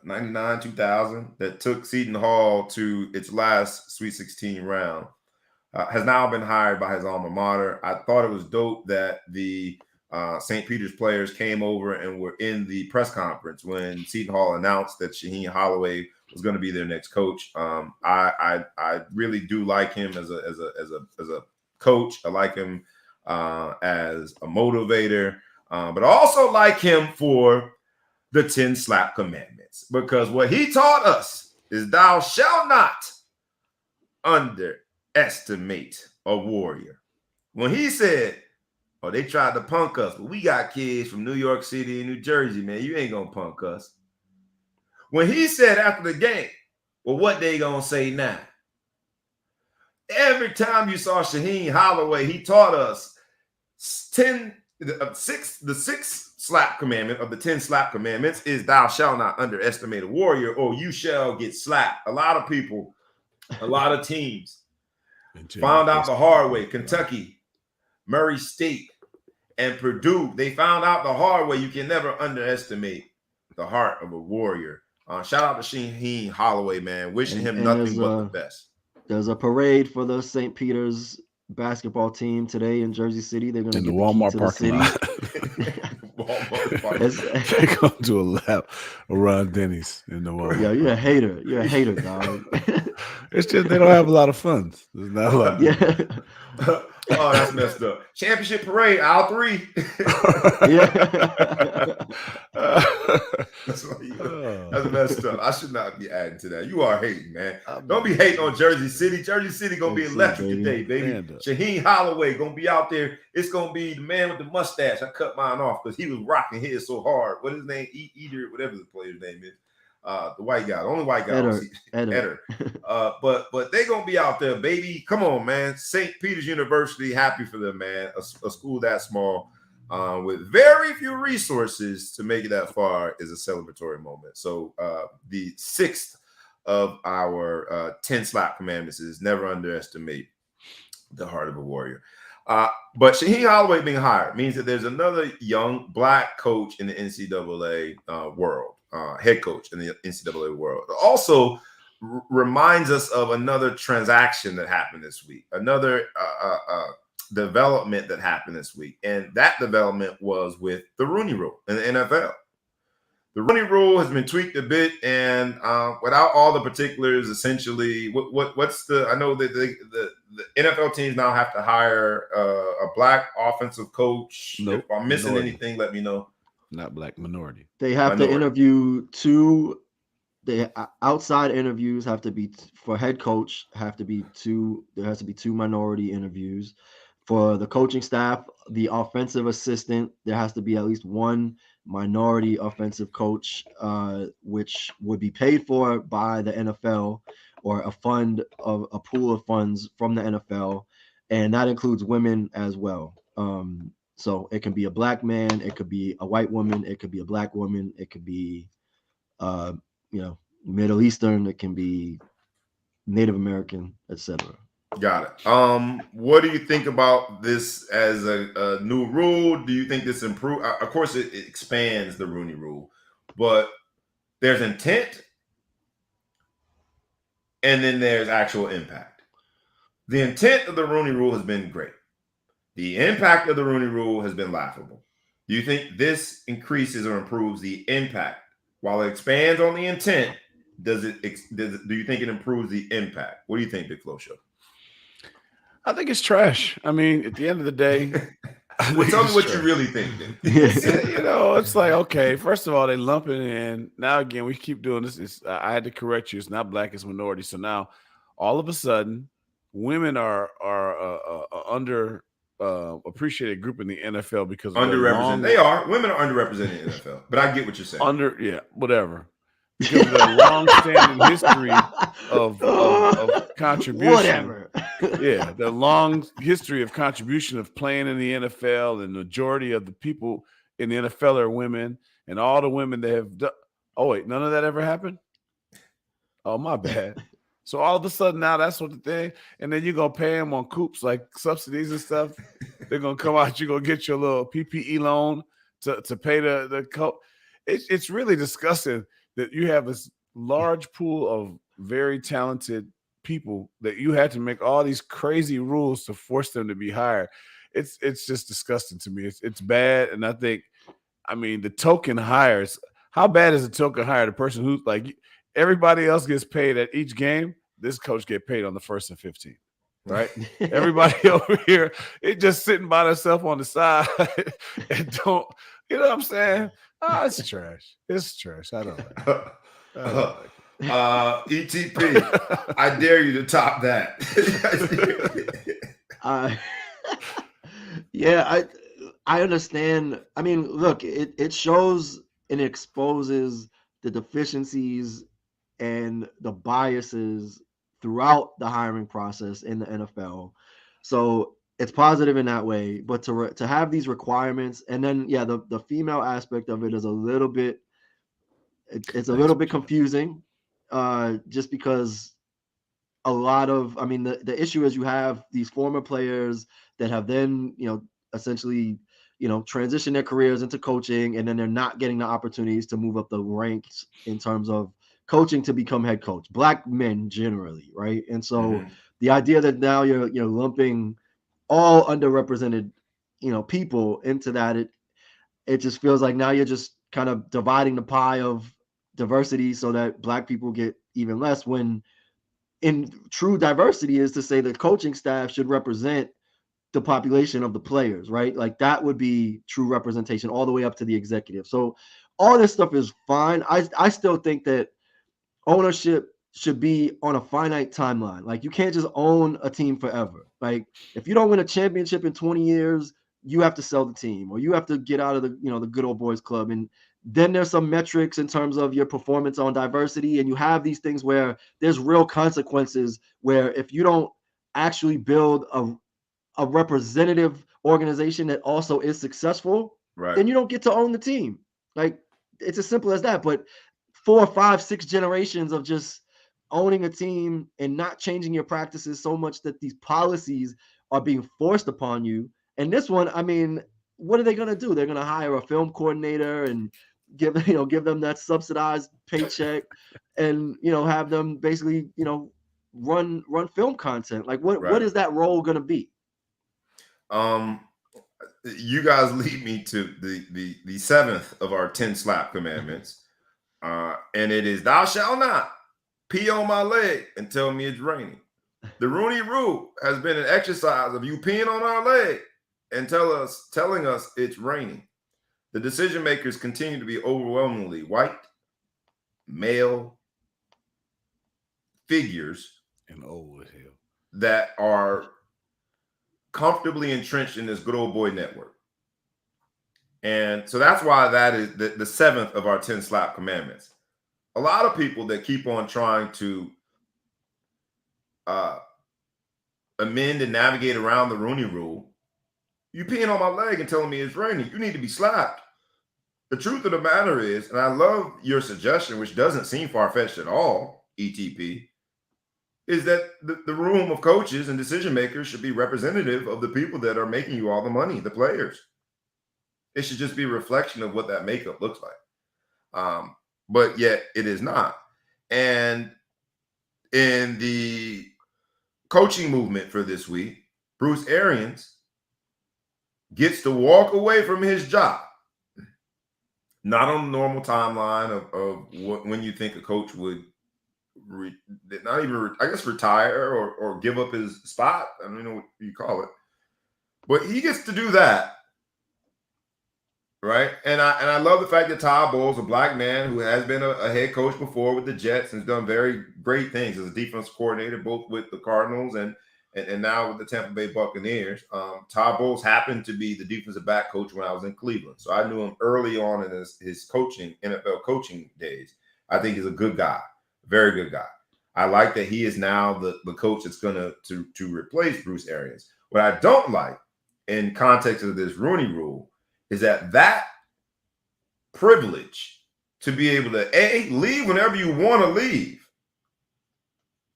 99, 2000, that took Seton Hall to its last Sweet 16 round, has now been hired by his alma mater. I thought it was dope that the St. Peter's players came over and were in the press conference when Seton Hall announced that Shaheen Holloway was going to be their next coach. I really do like him as a coach. I like him as a motivator, but I also like him for the 10 slap commandments, because what he taught us is thou shalt not underestimate a warrior. When he said, oh, they tried to punk us, but we got kids from New York City and New Jersey, man, you ain't gonna punk us. When he said after the game, well, what they gonna say now? Every time you saw Shaheen Holloway, he taught us the sixth slap commandment of the 10 slap commandments is thou shalt not underestimate a warrior, or you shall get slapped. A lot of people, a lot of teams found out the hard way. Kentucky, Murray State, and Purdue, they found out the hard way. You can never underestimate the heart of a warrior. Shout out to Shaheen Holloway, man. Wishing him nothing but the best. There's a parade for the St. Peter's basketball team today in Jersey City. They're going to get the Walmart parking lot. They're going to do a lap around Denny's in the Walmart. Yeah, you're a hater. You're a hater, dog. It's just they don't have a lot of funds. There's not a lot. Yeah. Oh, that's messed up. Championship parade, aisle 3. Yeah. That's messed up. I should not be adding to that. You are hating, man. Don't be hating on Jersey City. Jersey City gonna be electric today, baby. Shaheen Holloway gonna be out there. It's gonna be the man with the mustache. I cut mine off because he was rocking his so hard. What is his name? Eater, whatever the player's name is. The white guy, the only white guy. Eder. But they gonna be out there, baby. Come on, man. St. Peter's University, happy for them, man. A school that small, with very few resources to make it that far is a celebratory moment. So the 6th of our 10 slap commandments is never underestimate the heart of a warrior. But Shaheen Holloway being hired means that there's another young black coach in the NCAA world. Head coach in the NCAA world. It also reminds us of another transaction that happened this week, another development that happened this week. And that development was with the Rooney Rule in the NFL. The Rooney Rule has been tweaked a bit, and without all the particulars, essentially, what's the? I know that the NFL teams now have to hire a black offensive coach. Nope. If I'm missing anything, let me know. Not black, minority. They have to interview 2 the outside interviews have to be for head coach. There has to be two minority interviews. For the coaching staff, the offensive assistant, there has to be at least one minority offensive coach, which would be paid for by the NFL or a pool of funds from the NFL, and that includes women as well. So it can be a black man, it could be a white woman, it could be a black woman, it could be Middle Eastern, it can be Native American, etc. Got it. What do you think about this as a new rule? Do you think this improve? Of course, it expands the Rooney Rule, but there's intent, and then there's actual impact. The intent of the Rooney Rule has been great. The impact of the Rooney Rule has been laughable. Do you think this increases or improves the impact? While it expands on the intent, do you think it improves the impact? What do you think, Big Flo Show? I think it's trash. I mean, at the end of the day, well, tell me what you really think. Then. It's like, okay, first of all, they lump it in. Now again, we keep doing this. I had to correct you. It's not black, it's minority. So now, all of a sudden, women are under appreciated group in the NFL because of underrepresented. They are. Women are underrepresented in the NFL. But I get what you're saying. Whatever. Because of the long-standing history of contribution. Whatever. Yeah, the long history of contribution of playing in the NFL, and the majority of the people in the NFL are women, and all the women that have done. Oh wait, none of that ever happened? Oh, my bad. So all of a sudden now that's what the thing, and then you're gonna pay them on coops like subsidies and stuff. They're gonna come out, you're gonna get your little PPE loan to pay the coach. It's really disgusting that you have this large pool of very talented people that you had to make all these crazy rules to force them to be hired. It's just disgusting to me. It's bad, and I mean the token hires. How bad is a token hire? The person who's like everybody else gets paid at each game. This coach get paid on the 1st and 15th, right? Everybody over here, it just sitting by themselves on the side and don't. You know what I'm saying? Oh, it's trash. It's trash. I don't like it. ETP, I dare you to top that. Yeah, I understand. I mean, look, it shows and exposes the deficiencies and the biases throughout the hiring process in the NFL. So it's positive in that way, but to have these requirements, and then the female aspect of it is a little bit it's a little bit confusing, just because a lot of the issue is you have these former players that have then essentially transition their careers into coaching, and then they're not getting the opportunities to move up the ranks in terms of coaching to become head coach. Black men generally, right? And so the idea that now you're lumping all underrepresented, people into that, it just feels like now you're just kind of dividing the pie of diversity so that black people get even less, when in true diversity is to say the coaching staff should represent the population of the players, right? Like that would be true representation all the way up to the executive. So all this stuff is fine. I still think that ownership should be on a finite timeline. Like you can't just own a team forever. Like if you don't win a championship in 20 years, you have to sell the team, or you have to get out of the good old boys club. And then there's some metrics in terms of your performance on diversity. And you have these things where there's real consequences where if you don't actually build a representative organization that also is successful, right, then you don't get to own the team. Like it's as simple as that. But 4, 5, 6 generations of just owning a team and not changing your practices so much that these policies are being forced upon you. And this one, I mean, what are they going to do? They're going to hire a film coordinator and give them that subsidized paycheck and, have them basically, run film content. Like what is that role going to be? You guys lead me to the 7th of our 10 slap commandments. And it is, thou shalt not pee on my leg and tell me it's raining. The Rooney Rule has been an exercise of you peeing on our leg and telling us it's raining. The decision makers continue to be overwhelmingly white, male, figures and old as hell that are comfortably entrenched in this good old boy network. And so that's why that is the seventh of our 10 slap commandments. A lot of people that keep on trying to amend and navigate around the Rooney Rule, you peeing on my leg and telling me it's raining, you need to be slapped. The truth of the matter is, and I love your suggestion, which doesn't seem far-fetched at all, ETP, is that the room of coaches and decision makers should be representative of the people that are making you all the money, the players. It should just be a reflection of what that makeup looks like. But yet it is not. And in the coaching movement for this week, Bruce Arians gets to walk away from his job. Not on the normal timeline of when you think a coach would not even, I guess, retire or give up his spot. I don't know what you call it. But he gets to do that. Right. And I love the fact that Todd Bowles, a black man who has been a head coach before with the Jets and has done very great things as a defense coordinator, both with the Cardinals and now with the Tampa Bay Buccaneers. Todd Bowles happened to be the defensive back coach when I was in Cleveland. So I knew him early on in his coaching, NFL coaching days. I think he's a good guy, very good guy. I like that he is now the coach that's going to replace Bruce Arians. What I don't like in context of this Rooney Rule is that privilege to be able to leave whenever you want to leave.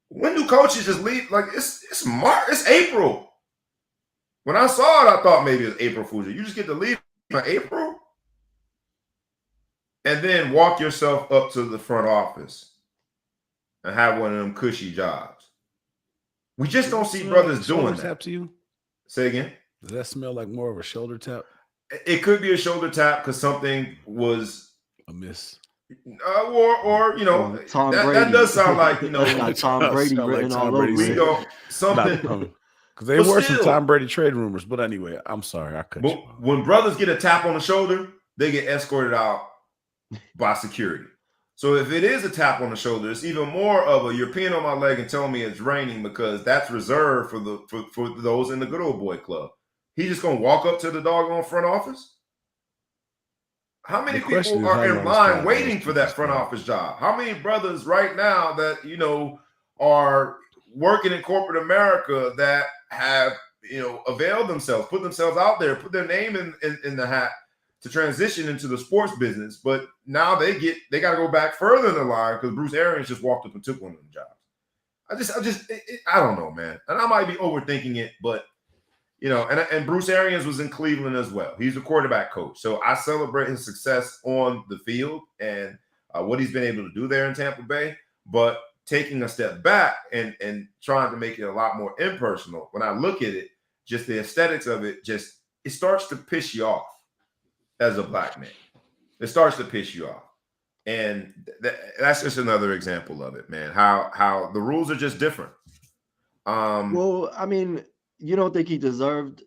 When do coaches just leave? Like it's March, it's April. When I saw it, I thought maybe it was April Fool's Day. You just get to leave in April and then walk yourself up to the front office and have one of them cushy jobs. We just don't see brothers doing that. Tap to you? Say again. Does that smell like more of a shoulder tap? It could be a shoulder tap because something was amiss. Or Tom Brady. That does sound like, got Tom Brady written all over it. Something. Because there were some Tom Brady trade rumors. But anyway, I'm sorry. I cut you off. When brothers get a tap on the shoulder, they get escorted out by security. So if it is a tap on the shoulder, it's even more of a you're peeing on my leg and telling me it's raining, because that's reserved for those in the good old boy club. He's just going to walk up to the doggone front office? How many people are in line waiting for that front office job? How many brothers right now that, are working in corporate America that have, availed themselves, put themselves out there, put their name in the hat to transition into the sports business, but now they got to go back further in the line because Bruce Arians just walked up and took one of them jobs. I don't know, man. And I might be overthinking it, but and Bruce Arians was in Cleveland as well. He's a quarterback coach. So I celebrate his success on the field and what he's been able to do there in Tampa Bay. But taking a step back and trying to make it a lot more impersonal, when I look at it, just the aesthetics of it, it starts to piss you off as a black man. It starts to piss you off. And that's just another example of it, man, how the rules are just different. Well, I mean, you don't think he deserved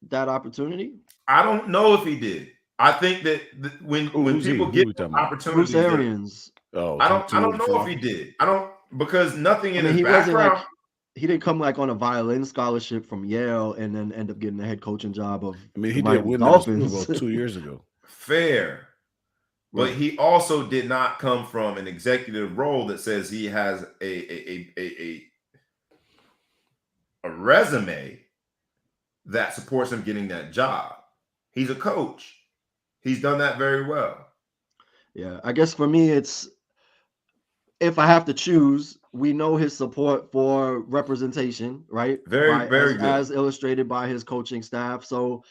that opportunity? I don't know if he did. I think that when people get opportunities, Bruce Arians. I don't know if he did. I don't, because nothing in his background. He didn't come on a violin scholarship from Yale and then end up getting a head coaching job of. I mean, he did win the Super Bowl 2 years ago. Fair. But he also did not come from an executive role that says he has a resume that supports him getting that job. He's a coach. He's done that very well. Yeah, I guess for me, it's, if I have to choose, we know his support for representation, right? Very good. As illustrated by his coaching staff. So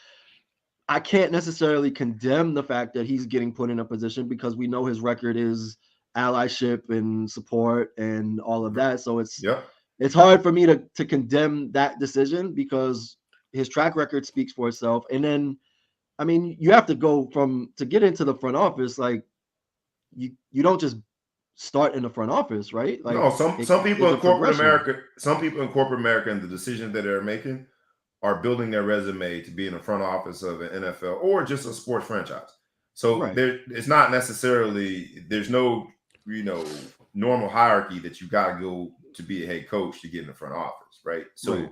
I can't necessarily condemn the fact that he's getting put in a position, because we know his record is allyship and support and all of that. So it's hard for me to condemn that decision, because his track record speaks for itself. And then, I mean, you have to go to get into the front office. Like you don't just start in the front office, right? Like, no, some people in corporate America and the decisions that they're making are building their resume to be in the front office of an NFL or just a sports franchise. So it's not necessarily, there's no, normal hierarchy that you got to go to be a head coach to get in the front office, right? So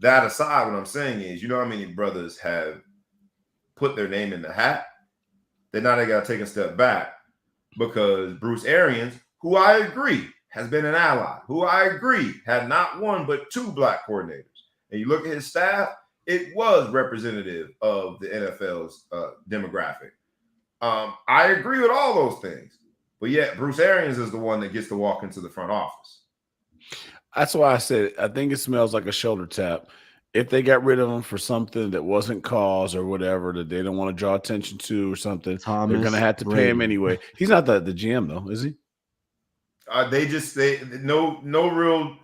that aside, what I'm saying is, you know how many brothers have put their name in the hat? Then now they got to take a step back because Bruce Arians, who I agree has been an ally, who I agree had not one but 2 black coordinators. And you look at his staff, it was representative of the NFL's demographic. I agree with all those things, but yet Bruce Arians is the one that gets to walk into the front office. That's why I said I think it smells like a shoulder tap. If they got rid of him for something that wasn't cause or whatever that they don't want to draw attention to or something, they're going to have to pay him anyway. He's not the GM though, is he? No real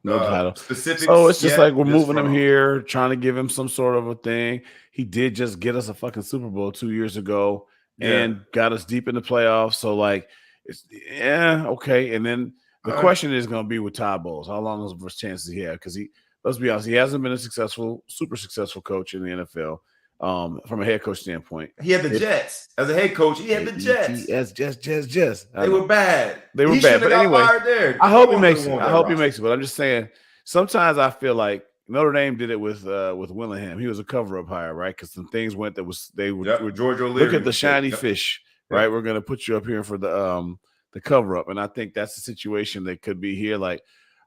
title specifics. So it's just like we're moving him here, trying to give him some sort of a thing. He did just get us a fucking Super Bowl 2 years ago and got us deep in the playoffs. So like, it's okay. And then the question is going to be with Todd Bowles. How long is the chances he have? Because let's be honest, he hasn't been a super successful coach in the NFL. From a head coach standpoint, he had the Jets as a head coach. He had the Jets. Jets. They were bad. They were bad. But anyway, I hope he makes it. But I'm just saying, sometimes I feel like Notre Dame did it with Willingham. He was a cover-up hire, right? Because some things went with George O'Leary. Look at the shiny fish, right? We're going to put you up here for the cover-up, and I think that's the situation that could be here. Like,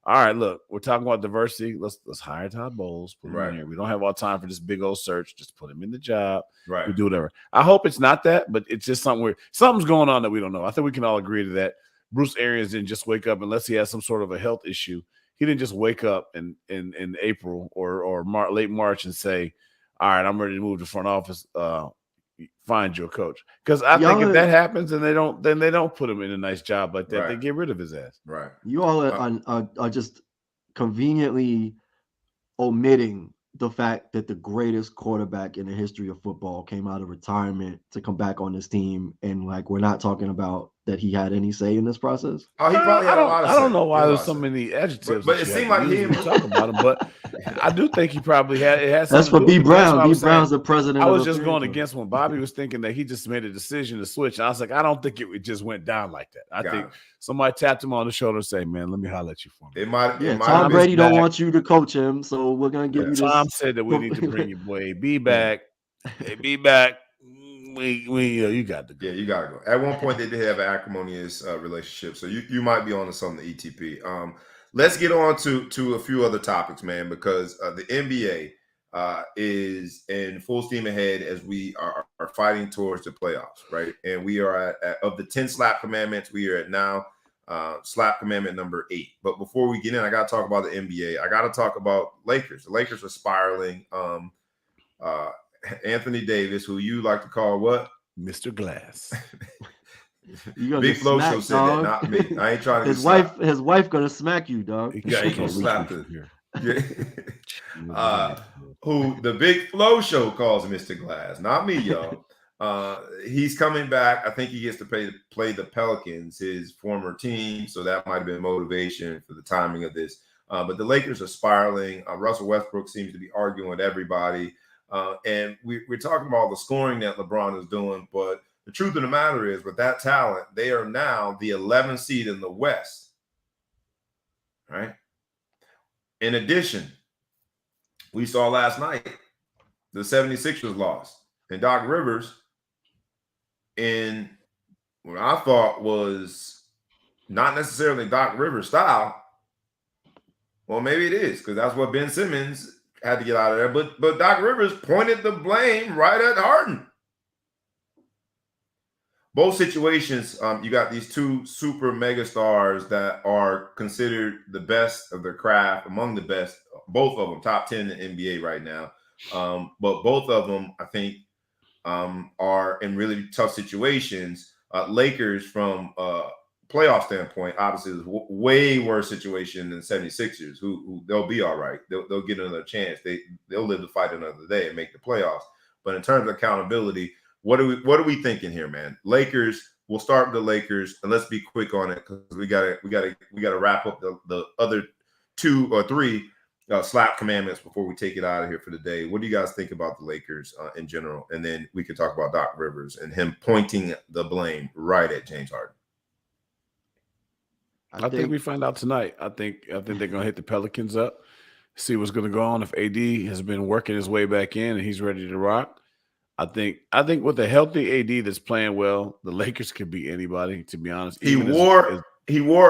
all right, look, we're talking about diversity. Let's hire Todd Bowles. Put him in here. We don't have all time for this big old search. Just put him in the job. Right. We do whatever. I hope it's not that, but it's just something's going on that we don't know. I think we can all agree to that. Bruce Arians didn't just wake up unless he has some sort of a health issue. He didn't just wake up in April or late March and say, all right, I'm ready to move to front office. Find your coach. Because I think if that happens and they don't put him in a nice job like that, they get rid of his ass. Right. You all are just conveniently omitting the fact that the greatest quarterback in the history of football came out of retirement to come back on this team, and like we're not talking about that he had any say in this process. Oh, he probably had a lot of say. I don't know why there's so many adjectives. But it seemed like he didn't talk about him. But I do think he probably had. It has. That's for B. Brown. B. Brown's the president. I was just going against when Bobby was thinking that he just made a decision to switch. And I was like, I don't think it just went down like that. I think somebody tapped him on the shoulder and say, "Man, let me holler at you for me." It might. Tom Brady don't want you to coach him, so we're gonna give you this. Tom said that we need to bring your boy B back. Hey, B back. You got to go. Yeah, you got to go. At one point, they did have an acrimonious relationship, so you might be on to something. ETP. Let's get on to a few other topics, man, because the NBA is in full steam ahead as we are fighting towards the playoffs, right? And we are at of the 10 slap commandments, we are at now slap commandment number 8. But before we get in, I got to talk about the NBA. I got to talk about Lakers. The Lakers are spiraling. Anthony Davis, who you like to call what? Mr. Glass. Big Flo Show said that, not me. I ain't trying to. His wife gonna smack you, dog. Yeah, he gonna slap the. Who the Big Flo Show calls Mr. Glass, not me, y'all. He's coming back. I think he gets to play the Pelicans, his former team, so that might have been motivation for the timing of this. But the Lakers are spiraling. Russell Westbrook seems to be arguing with everybody. And we're talking about the scoring that LeBron is doing, but the truth of the matter is, with that talent, they are now the 11th seed in the West, right? In addition, we saw last night the 76ers lost, and Doc Rivers, in what I thought was not necessarily Doc Rivers style. Well, maybe it is, because that's what Ben Simmons had to get out of there, but Doc Rivers pointed the blame right at Harden. Both situations, you got these two super mega stars that are considered the best of their craft, among the best, both of them top 10 in the NBA right now. But both of them, I think, are in really tough situations. Lakers, from playoff standpoint, obviously is way worse situation than 76ers, who they'll be all right. They'll get another chance. They'll live to fight another day and make the playoffs. But in terms of accountability, what are we thinking here, man? Lakers. We'll start with the Lakers, and let's be quick on it because we gotta wrap up the other 2 or 3 slap commandments before we take it out of here for the day. What do you guys think about the Lakers in general? And then we can talk about Doc Rivers and him pointing the blame right at James Harden. I think we find out tonight. I think they're gonna hit the Pelicans up, see what's gonna go on. If AD has been working his way back in and he's ready to rock, I think with a healthy AD that's playing well, the Lakers could beat anybody. To be honest, he wore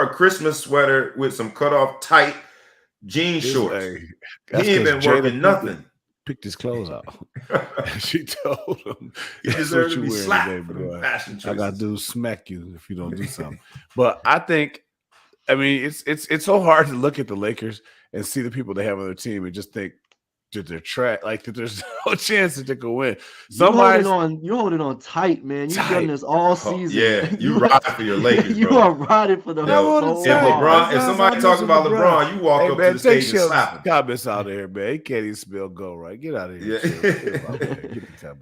a Christmas sweater with some cut off tight jean shorts. He ain't been working nothing. Picked his clothes out. She told him, "You deserve to be slapped for the fashion choices. I got to smack you if you don't do something." But I mean, it's so hard to look at the Lakers and see the people they have on their team and just think that they're trash, like that there's no chance that they could win. You're holding on tight, man. You've done this all season. Yeah, you ride for your Lakers, you bro. are riding for the whole if somebody talks about LeBron, you walk up to the stage and slap him. Comments out of here, man. He can't even spell go right. Get out of here.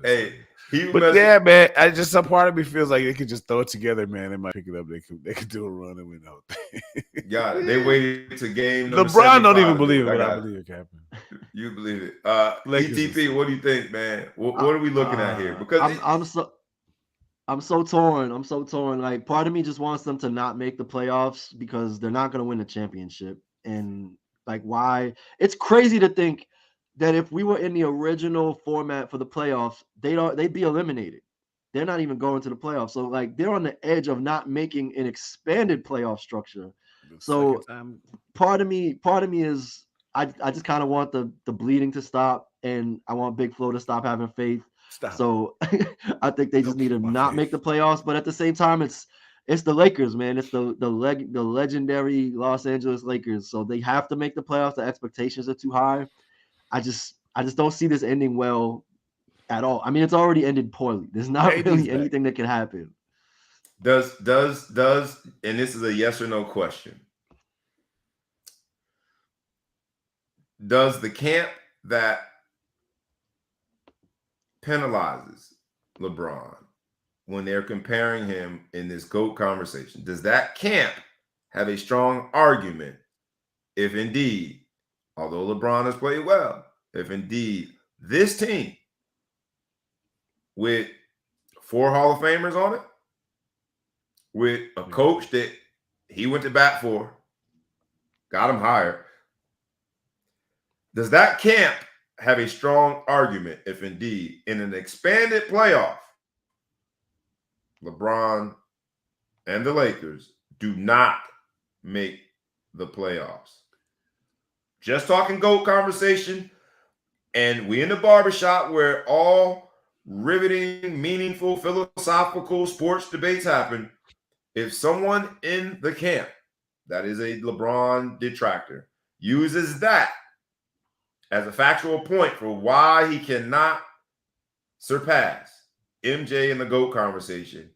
Yeah. Yeah, man. Some part of me feels like they could just throw it together, man. They might pick it up. They could do a run and win the whole thing. Got it. They waited to game. LeBron don't even believe it, but I believe it can happen. You believe it. ETP, what do you think, man? What are we looking at here? Because I'm so torn. I'm so torn. Like, part of me just wants them to not make the playoffs because they're not going to win the championship. And like, why? It's crazy to think that if we were in the original format for the playoffs, they'd be eliminated. They're not even going to the playoffs. So like, they're on the edge of not making an expanded playoff structure. So part of me is I just kind of want the bleeding to stop, and I want Big Flo to stop having faith. So I think they just need to not make the playoffs. But at the same time, it's the Lakers, man. It's the legendary Los Angeles Lakers. So they have to make the playoffs. The expectations are too high. I just don't see this ending well at all. I mean, it's already ended poorly. There's not really anything that can happen. Does and this is a yes or no question. Does the camp that penalizes LeBron when they're comparing him in this GOAT conversation, does that camp have a strong argument if indeed, although LeBron has played well, if indeed this team with 4 Hall of Famers on it, with a coach that he went to bat for, got him hired, does that camp have a strong argument if indeed in an expanded playoff, LeBron and the Lakers do not make the playoffs? Just talking GOAT conversation, and we in the barbershop where all riveting, meaningful, philosophical sports debates happen. If someone in the camp that is a LeBron detractor uses that as a factual point for why he cannot surpass MJ in the GOAT conversation,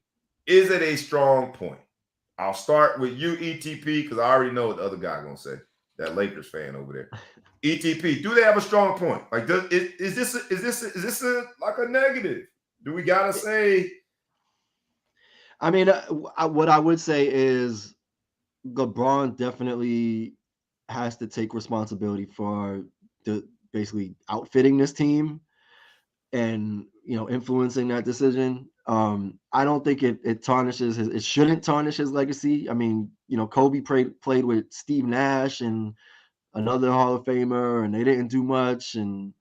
is it a strong point? I'll start with you, ETP, because I already know what the other guy gonna say. That Lakers fan over there. ETP, do they have a strong point? Like, is this like a negative? Do we gotta say? I mean, what I would say is LeBron definitely has to take responsibility for basically outfitting this team and, influencing that decision. I don't think it tarnishes it shouldn't tarnish his legacy. I mean, Kobe played with Steve Nash and another Hall of Famer, and they didn't do much. And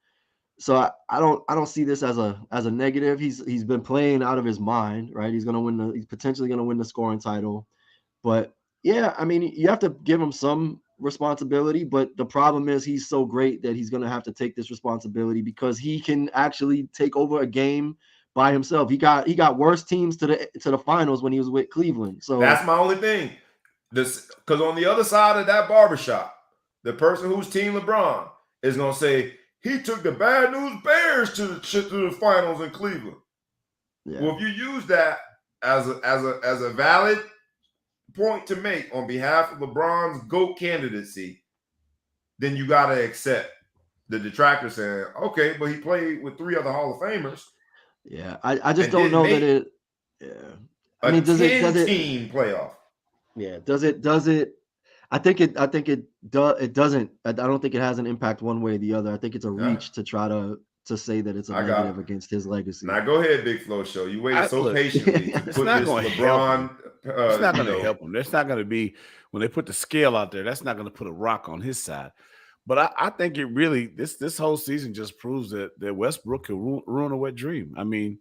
so I don't see this as a negative. He's been playing out of his mind, right? He's potentially gonna win the scoring title. But yeah, I mean, you have to give him some responsibility, but the problem is he's so great that he's going to have to take this responsibility because he can actually take over a game by himself. He got worse teams to the finals when he was with Cleveland. So that's my only thing. Because on the other side of that barbershop, the person who's Team LeBron is going to say he took the Bad News Bears to the finals in Cleveland. Yeah. Well, if you use that as a valid point to make on behalf of LeBron's GOAT candidacy, then you got to accept the detractor saying, okay, but he played with 3 other Hall of Famers. Yeah, I just don't know that it. Yeah, I mean, does it team playoff? Yeah, does it? I think it doesn't. I don't think it has an impact one way or the other. I think it's a reach to try to to say that it's a I got negative against his legacy. Now go ahead, Big Flow Show. You waited so patiently to It's put not this gonna LeBron. It's not going to help him. That's not going to be when they put the scale out there. That's not going to put a rock on his side. But I think it really this whole season just proves that Westbrook can ruin a wet dream. I mean,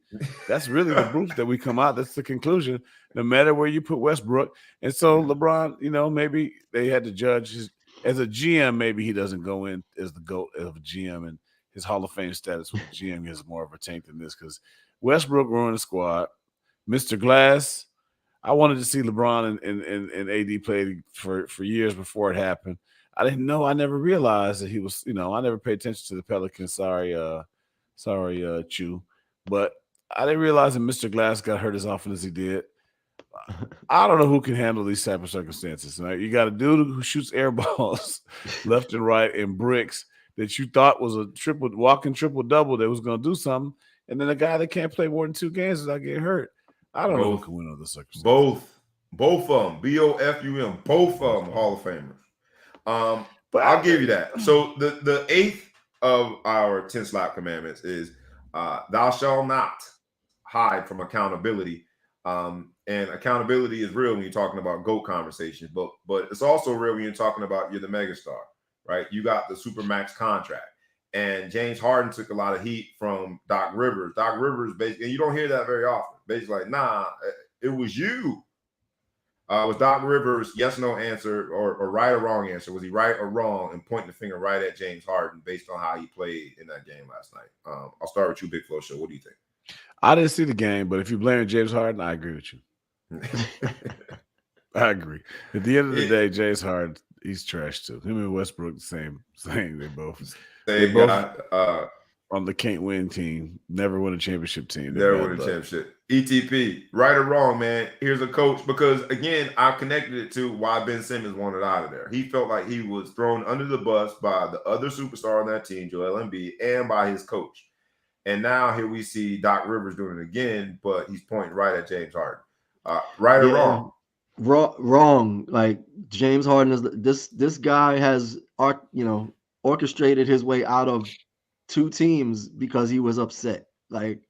that's really the proof that we come out. That's the conclusion. No matter where you put Westbrook, and so LeBron, maybe they had to judge as a GM. Maybe he doesn't go in as the GOAT of a GM, and his Hall of Fame status with the GM has more of a taint than this because Westbrook ruined the squad. Mr. Glass. I wanted to see LeBron and AD play for years before it happened. I didn't know. I never realized that he was, I never paid attention to the Pelicans. Sorry, Chew. But I didn't realize that Mr. Glass got hurt as often as he did. I don't know who can handle these type of circumstances. Right? You got a dude who shoots air balls left and right and bricks that you thought was a walking triple-double that was going to do something. And then a guy that can't play more than 2 games is not getting hurt. I don't know who can win under the circumstances. Both of them. BOFUM. Both of them Hall of Famers. But I'll give you that. So the 8th of our 10 slap commandments is thou shalt not hide from accountability. And accountability is real when you're talking about GOAT conversations, but it's also real when you're talking about you're the megastar, right? You got the Supermax contract. And James Harden took a lot of heat from Doc Rivers. Doc Rivers, basically, and you don't hear that very often. Basically, like, nah, it was you. Was Doc Rivers yes, no answer or right or wrong answer? Was he right or wrong and pointing the finger right at James Harden based on how he played in that game last night? I'll start with you, Big Flow Show. What do you think? I didn't see the game, but if you blame James Harden, I agree with you. I agree. At the end of the day, James Harden, he's trash too. Him and Westbrook, the same. They both on the can't win team, never win a championship team. Never win a championship. ETP, right or wrong, man. Here's a coach because again, I connected it to why Ben Simmons wanted out of there. He felt like he was thrown under the bus by the other superstar on that team, Joel Embiid, and by his coach. And now here we see Doc Rivers doing it again, but he's pointing right at James Harden. Right or wrong? Wrong. Like James Harden is this guy has orchestrated his way out of 2 teams because he was upset. Like,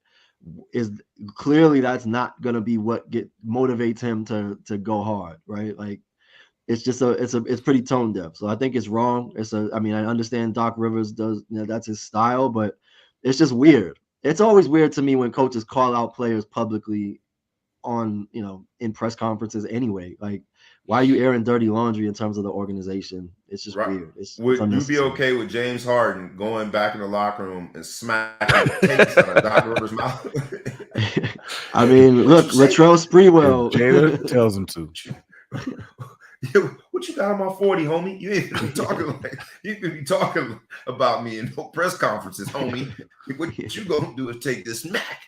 is clearly that's not gonna be what motivates him to go hard, right? Like, it's just it's pretty tone deaf. So I think it's wrong. I understand Doc Rivers does, that's his style, but it's just weird. It's always weird to me when coaches call out players publicly on, in press conferences anyway. Like, why are you airing dirty laundry in terms of the organization? It's just weird. Would you be okay with James Harden going back in the locker room and smacking the taste out of Doc Rivers' mouth? I mean, look, Latrell Sprewell. Jada tells him to. What you got on my 40, homie? You ain't gonna be talking you could be talking about me in no press conferences, homie. What you gonna do is take this smack.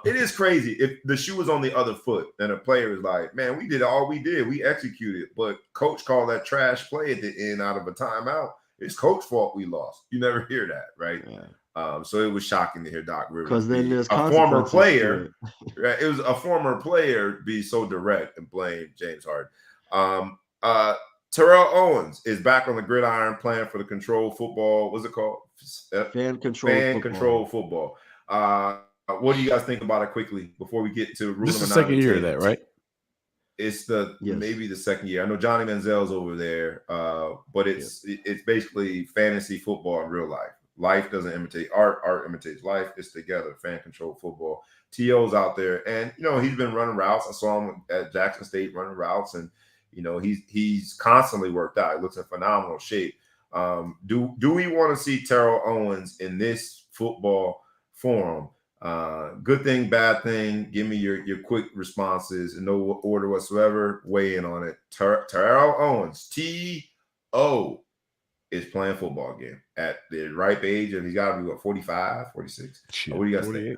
It is crazy if the shoe was on the other foot and a player is like, man, we did all we did. We executed, but coach called that trash play at the end out of a timeout. It's coach's fault we lost. You never hear that, right? Yeah. So it was shocking to hear Doc Rivers. Because then there's a former player, right? It was a former player be so direct and blame James Harden. Terrell Owens is back on the gridiron playing for the control football. What's it called? Fan control football. What do you guys think about it quickly before we get to rule this number 9? This is the second year of that, right? It's maybe the second year. I know Johnny Manziel's over there, but it's basically fantasy football in real life. Life doesn't imitate art. Art imitates life. It's together. Fan control football. T.O.'s out there, and he's been running routes. I saw him at Jackson State running routes, and he's constantly worked out. He looks in phenomenal shape. Do we want to see Terrell Owens in this football forum? Good thing, bad thing. Give me your quick responses in no order whatsoever. Weigh in on it. Terrell Owens, T.O., is playing football again at the ripe age, and he's got to be 45, 46. What do you guys think?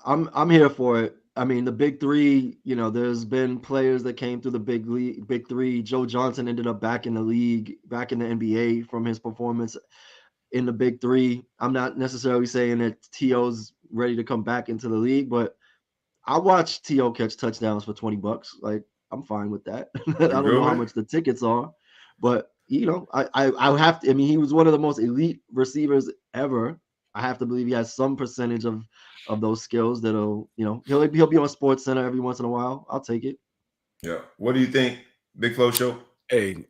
I'm here for it. I mean, the big 3. There's been players that came through the big 3. Joe Johnson ended up back in the league, back in the NBA from his performance in the big 3. I'm not necessarily saying that T.O.'s ready to come back into the league, but I watched T.O. catch touchdowns for $20. Like, I'm fine with that. I don't know how much the tickets are, but I have to. I mean, he was one of the most elite receivers ever I have to believe he has some percentage of those skills that'll, he'll be on Sports Center every once in a while. I'll take it. Yeah. What do you think, Big Flo Show? Hey,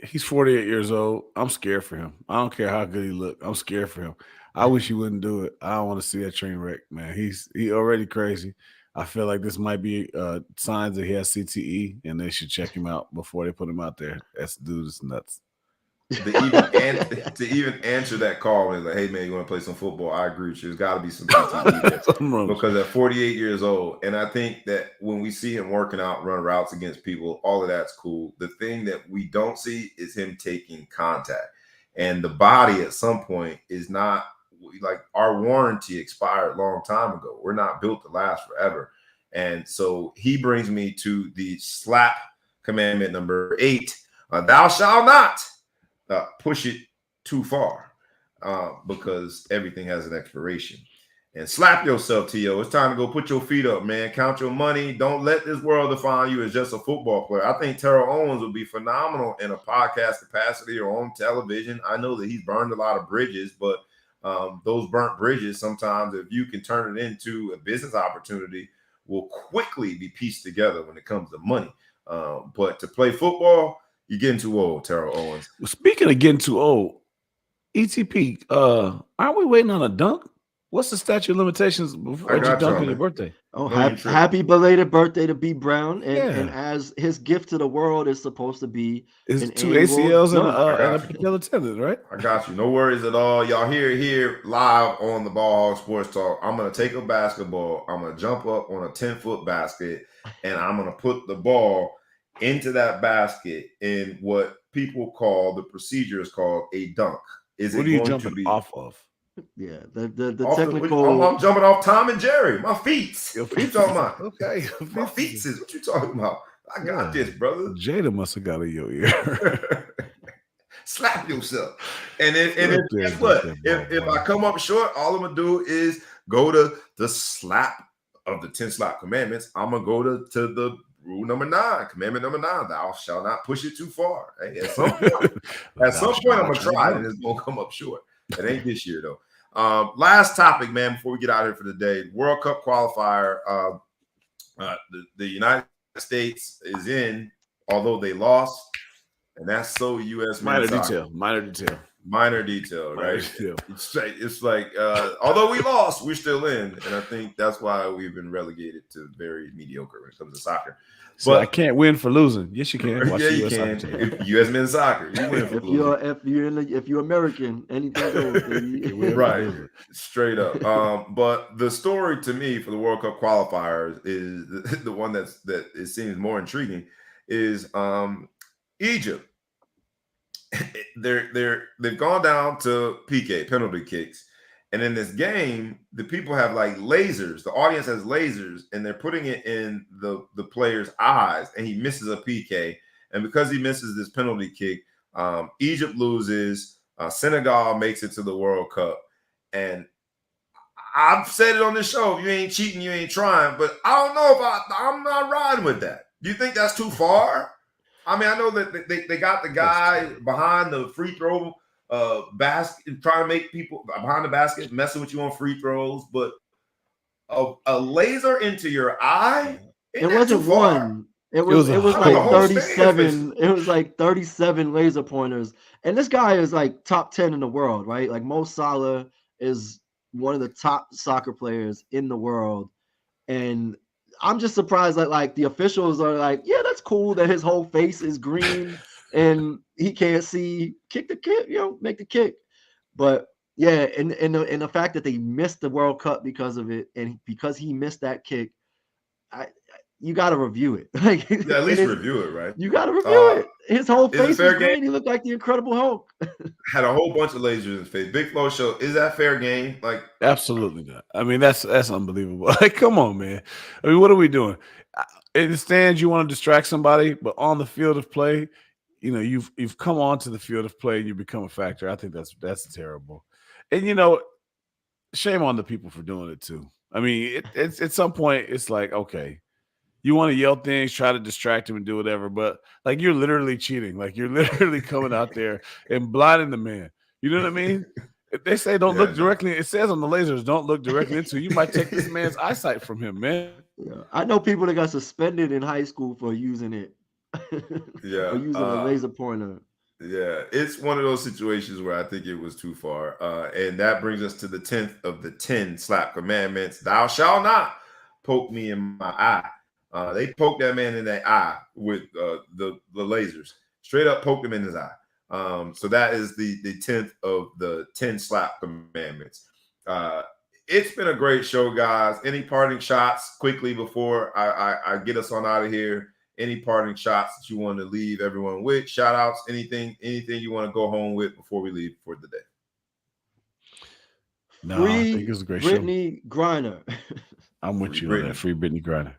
he's 48 years old. I'm scared for him. I don't care how good he look. I'm scared for him. I wish he wouldn't do it. I don't want to see that train wreck, man. He already crazy. I feel like this might be signs that he has CTE, and they should check him out before they put him out there. That dude is nuts. To even answer that call and like, hey man, you want to play some football? I agree with you. There's got to be some PTE because at 48 years old, and I think that when we see him working out, run routes against people, all of that's cool. The thing that we don't see is him taking contact, and the body at some point is not like our warranty expired a long time ago. We're not built to last forever, and so he brings me to the slap commandment number 8: thou shalt not push it too far because everything has an expiration. And slap yourself, T.O. It's time to go put your feet up, man. Count your money. Don't let this world define you as just a football player. I think Terrell Owens would be phenomenal in a podcast capacity or on television. I know that he's burned a lot of bridges, but those burnt bridges, sometimes if you can turn it into a business opportunity, will quickly be pieced together when it comes to money. But to play football, you're getting too old, Terrell Owens. Well, speaking of getting too old, ETP, aren't we waiting on a dunk? What's the statute of limitations before you dunk on your birthday? Oh, happy belated birthday to B Brown. And as his gift to the world is supposed to be it's 2 ACLs and a patella tendon, right? I got you. No worries at all. Y'all hear it here live on the Ball Hog Sports Talk. I'm going to take a basketball. I'm going to jump up on a 10-foot basket, and I'm going to put the ball into that basket in what people call, the procedure is called a dunk. What are you jumping off of? Yeah, the technical. I'm jumping off Tom and Jerry. My feet. What you talking about? Okay, my feet is what you talking about. I got this, brother. Jada must have got in your ear. Slap yourself. And guess what? If I come up short, all I'm gonna do is go to the slap of the 10 slap commandments. I'm gonna go to the rule number 9, commandment number 9, thou shalt not push it too far. Hey, at some point, I'm gonna try it and it's gonna come up short. It ain't this year though. Last topic, man, before we get out of here for the day. World Cup qualifier. The United States is in, although they lost, and that's so U.S. Minor detail, right? It's like although we lost, we're still in, and I think that's why we've been relegated to very mediocre when it comes to soccer. So I can't win for losing. Yes, you can. Watch you can. U.S. men's soccer, you win for losing. If you're American, anything goes. Right, straight up. But the story to me for the World Cup qualifiers is the one that it seems more intriguing is Egypt. They've gone down to PK, penalty kicks, and in this game, the people have like lasers. The audience has lasers, and they're putting it in the player's eyes, and he misses a PK. And because he misses this penalty kick, Egypt loses. Senegal makes it to the World Cup, and I've said it on this show: if you ain't cheating, you ain't trying. But I don't know if I'm not riding with that. Do you think that's too far? I mean, I know that they got the guy behind the free throw basket, trying to make people behind the basket messing with you on free throws, but a laser into your eye. It wasn't one. It was like 37. It was like 37 laser pointers, and this guy is like top 10 in the world, right? Like Mo Salah is one of the top soccer players in the world, and I'm just surprised that like the officials are like, yeah, that's cool that his whole face is green and he can't see. Kick the kick, make the kick. But yeah, and the fact that they missed the World Cup because of it, and because he missed that kick, you got to review it. Like, yeah, at least review it, right? You got to review it. His whole face was green. He looked like the Incredible Hulk. Had a whole bunch of lasers in his face. Big Flo Show. Is that fair game? Like, absolutely not. I mean, that's unbelievable. Like, come on, man. I mean, what are we doing? In the stands, you want to distract somebody, but on the field of play, you've come onto the field of play and you become a factor. I think that's terrible. And shame on the people for doing it too. I mean, it's at some point it's like, okay, you want to yell things, try to distract him and do whatever, but like you're literally cheating. Like you're literally coming out there and blinding the man. You know what I mean? If they say don't Yeah, look directly, it says on the lasers, don't look directly into. You might take this man's eyesight from him, man. Yeah. I know people that got suspended in high school for using it. Yeah. Or using a laser pointer. Yeah, it's one of those situations where I think it was too far. And that brings us to the 10th of the 10 slap commandments. Thou shalt not poke me in my eye. They poked that man in the eye with the lasers. Straight up poked him in his eye. So that is the 10th of the 10 slap commandments. It's been a great show, guys. Any parting shots quickly before I get us on out of here? Any parting shots that you want to leave everyone with? Shout outs, anything you want to go home with before we leave for the day? No, I think it's a great Brittany Griner. I'm with you on that. Free Brittany Griner.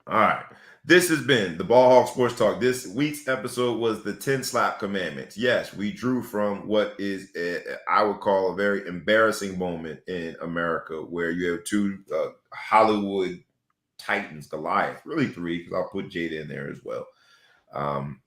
All right. This has been the Ball Hawk Sports Talk. This week's episode was the 10 slap commandments. Yes, we drew from what is, I would call, a very embarrassing moment in America where you have two Hollywood Titans, Goliath, really three, because I'll put Jada in there as well,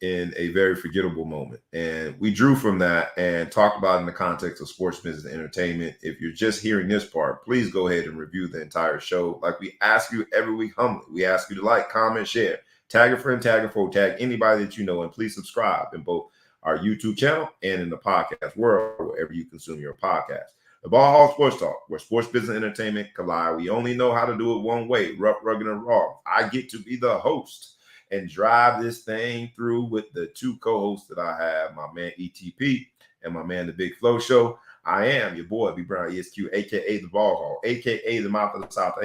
in a very forgettable moment. And we drew from that and talked about it in the context of sports business and entertainment. If you're just hearing this part, please go ahead and review the entire show. Like we ask you every week humbly, we ask you to like, comment, share, tag a friend, tag a foe, tag anybody that you know, and please subscribe in both our YouTube channel and in the podcast world, wherever you consume your podcast. The Ball Hawk Sports Talk, where sports business and entertainment collide. We only know how to do it one way, rough, rugged, and raw. I get to be the host and drive this thing through with the two co-hosts that I have, my man ETP and my man The Big Flow Show. I am your boy, B Brown ESQ, a.k.a. The Ball Hawk, a.k.a. The Mouth of the South,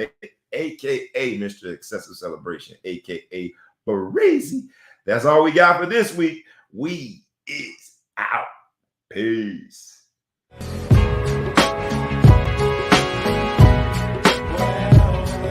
a.k.a. Mr. Excessive Celebration, a.k.a. Barazy. That's all we got for this week. We is out. Peace.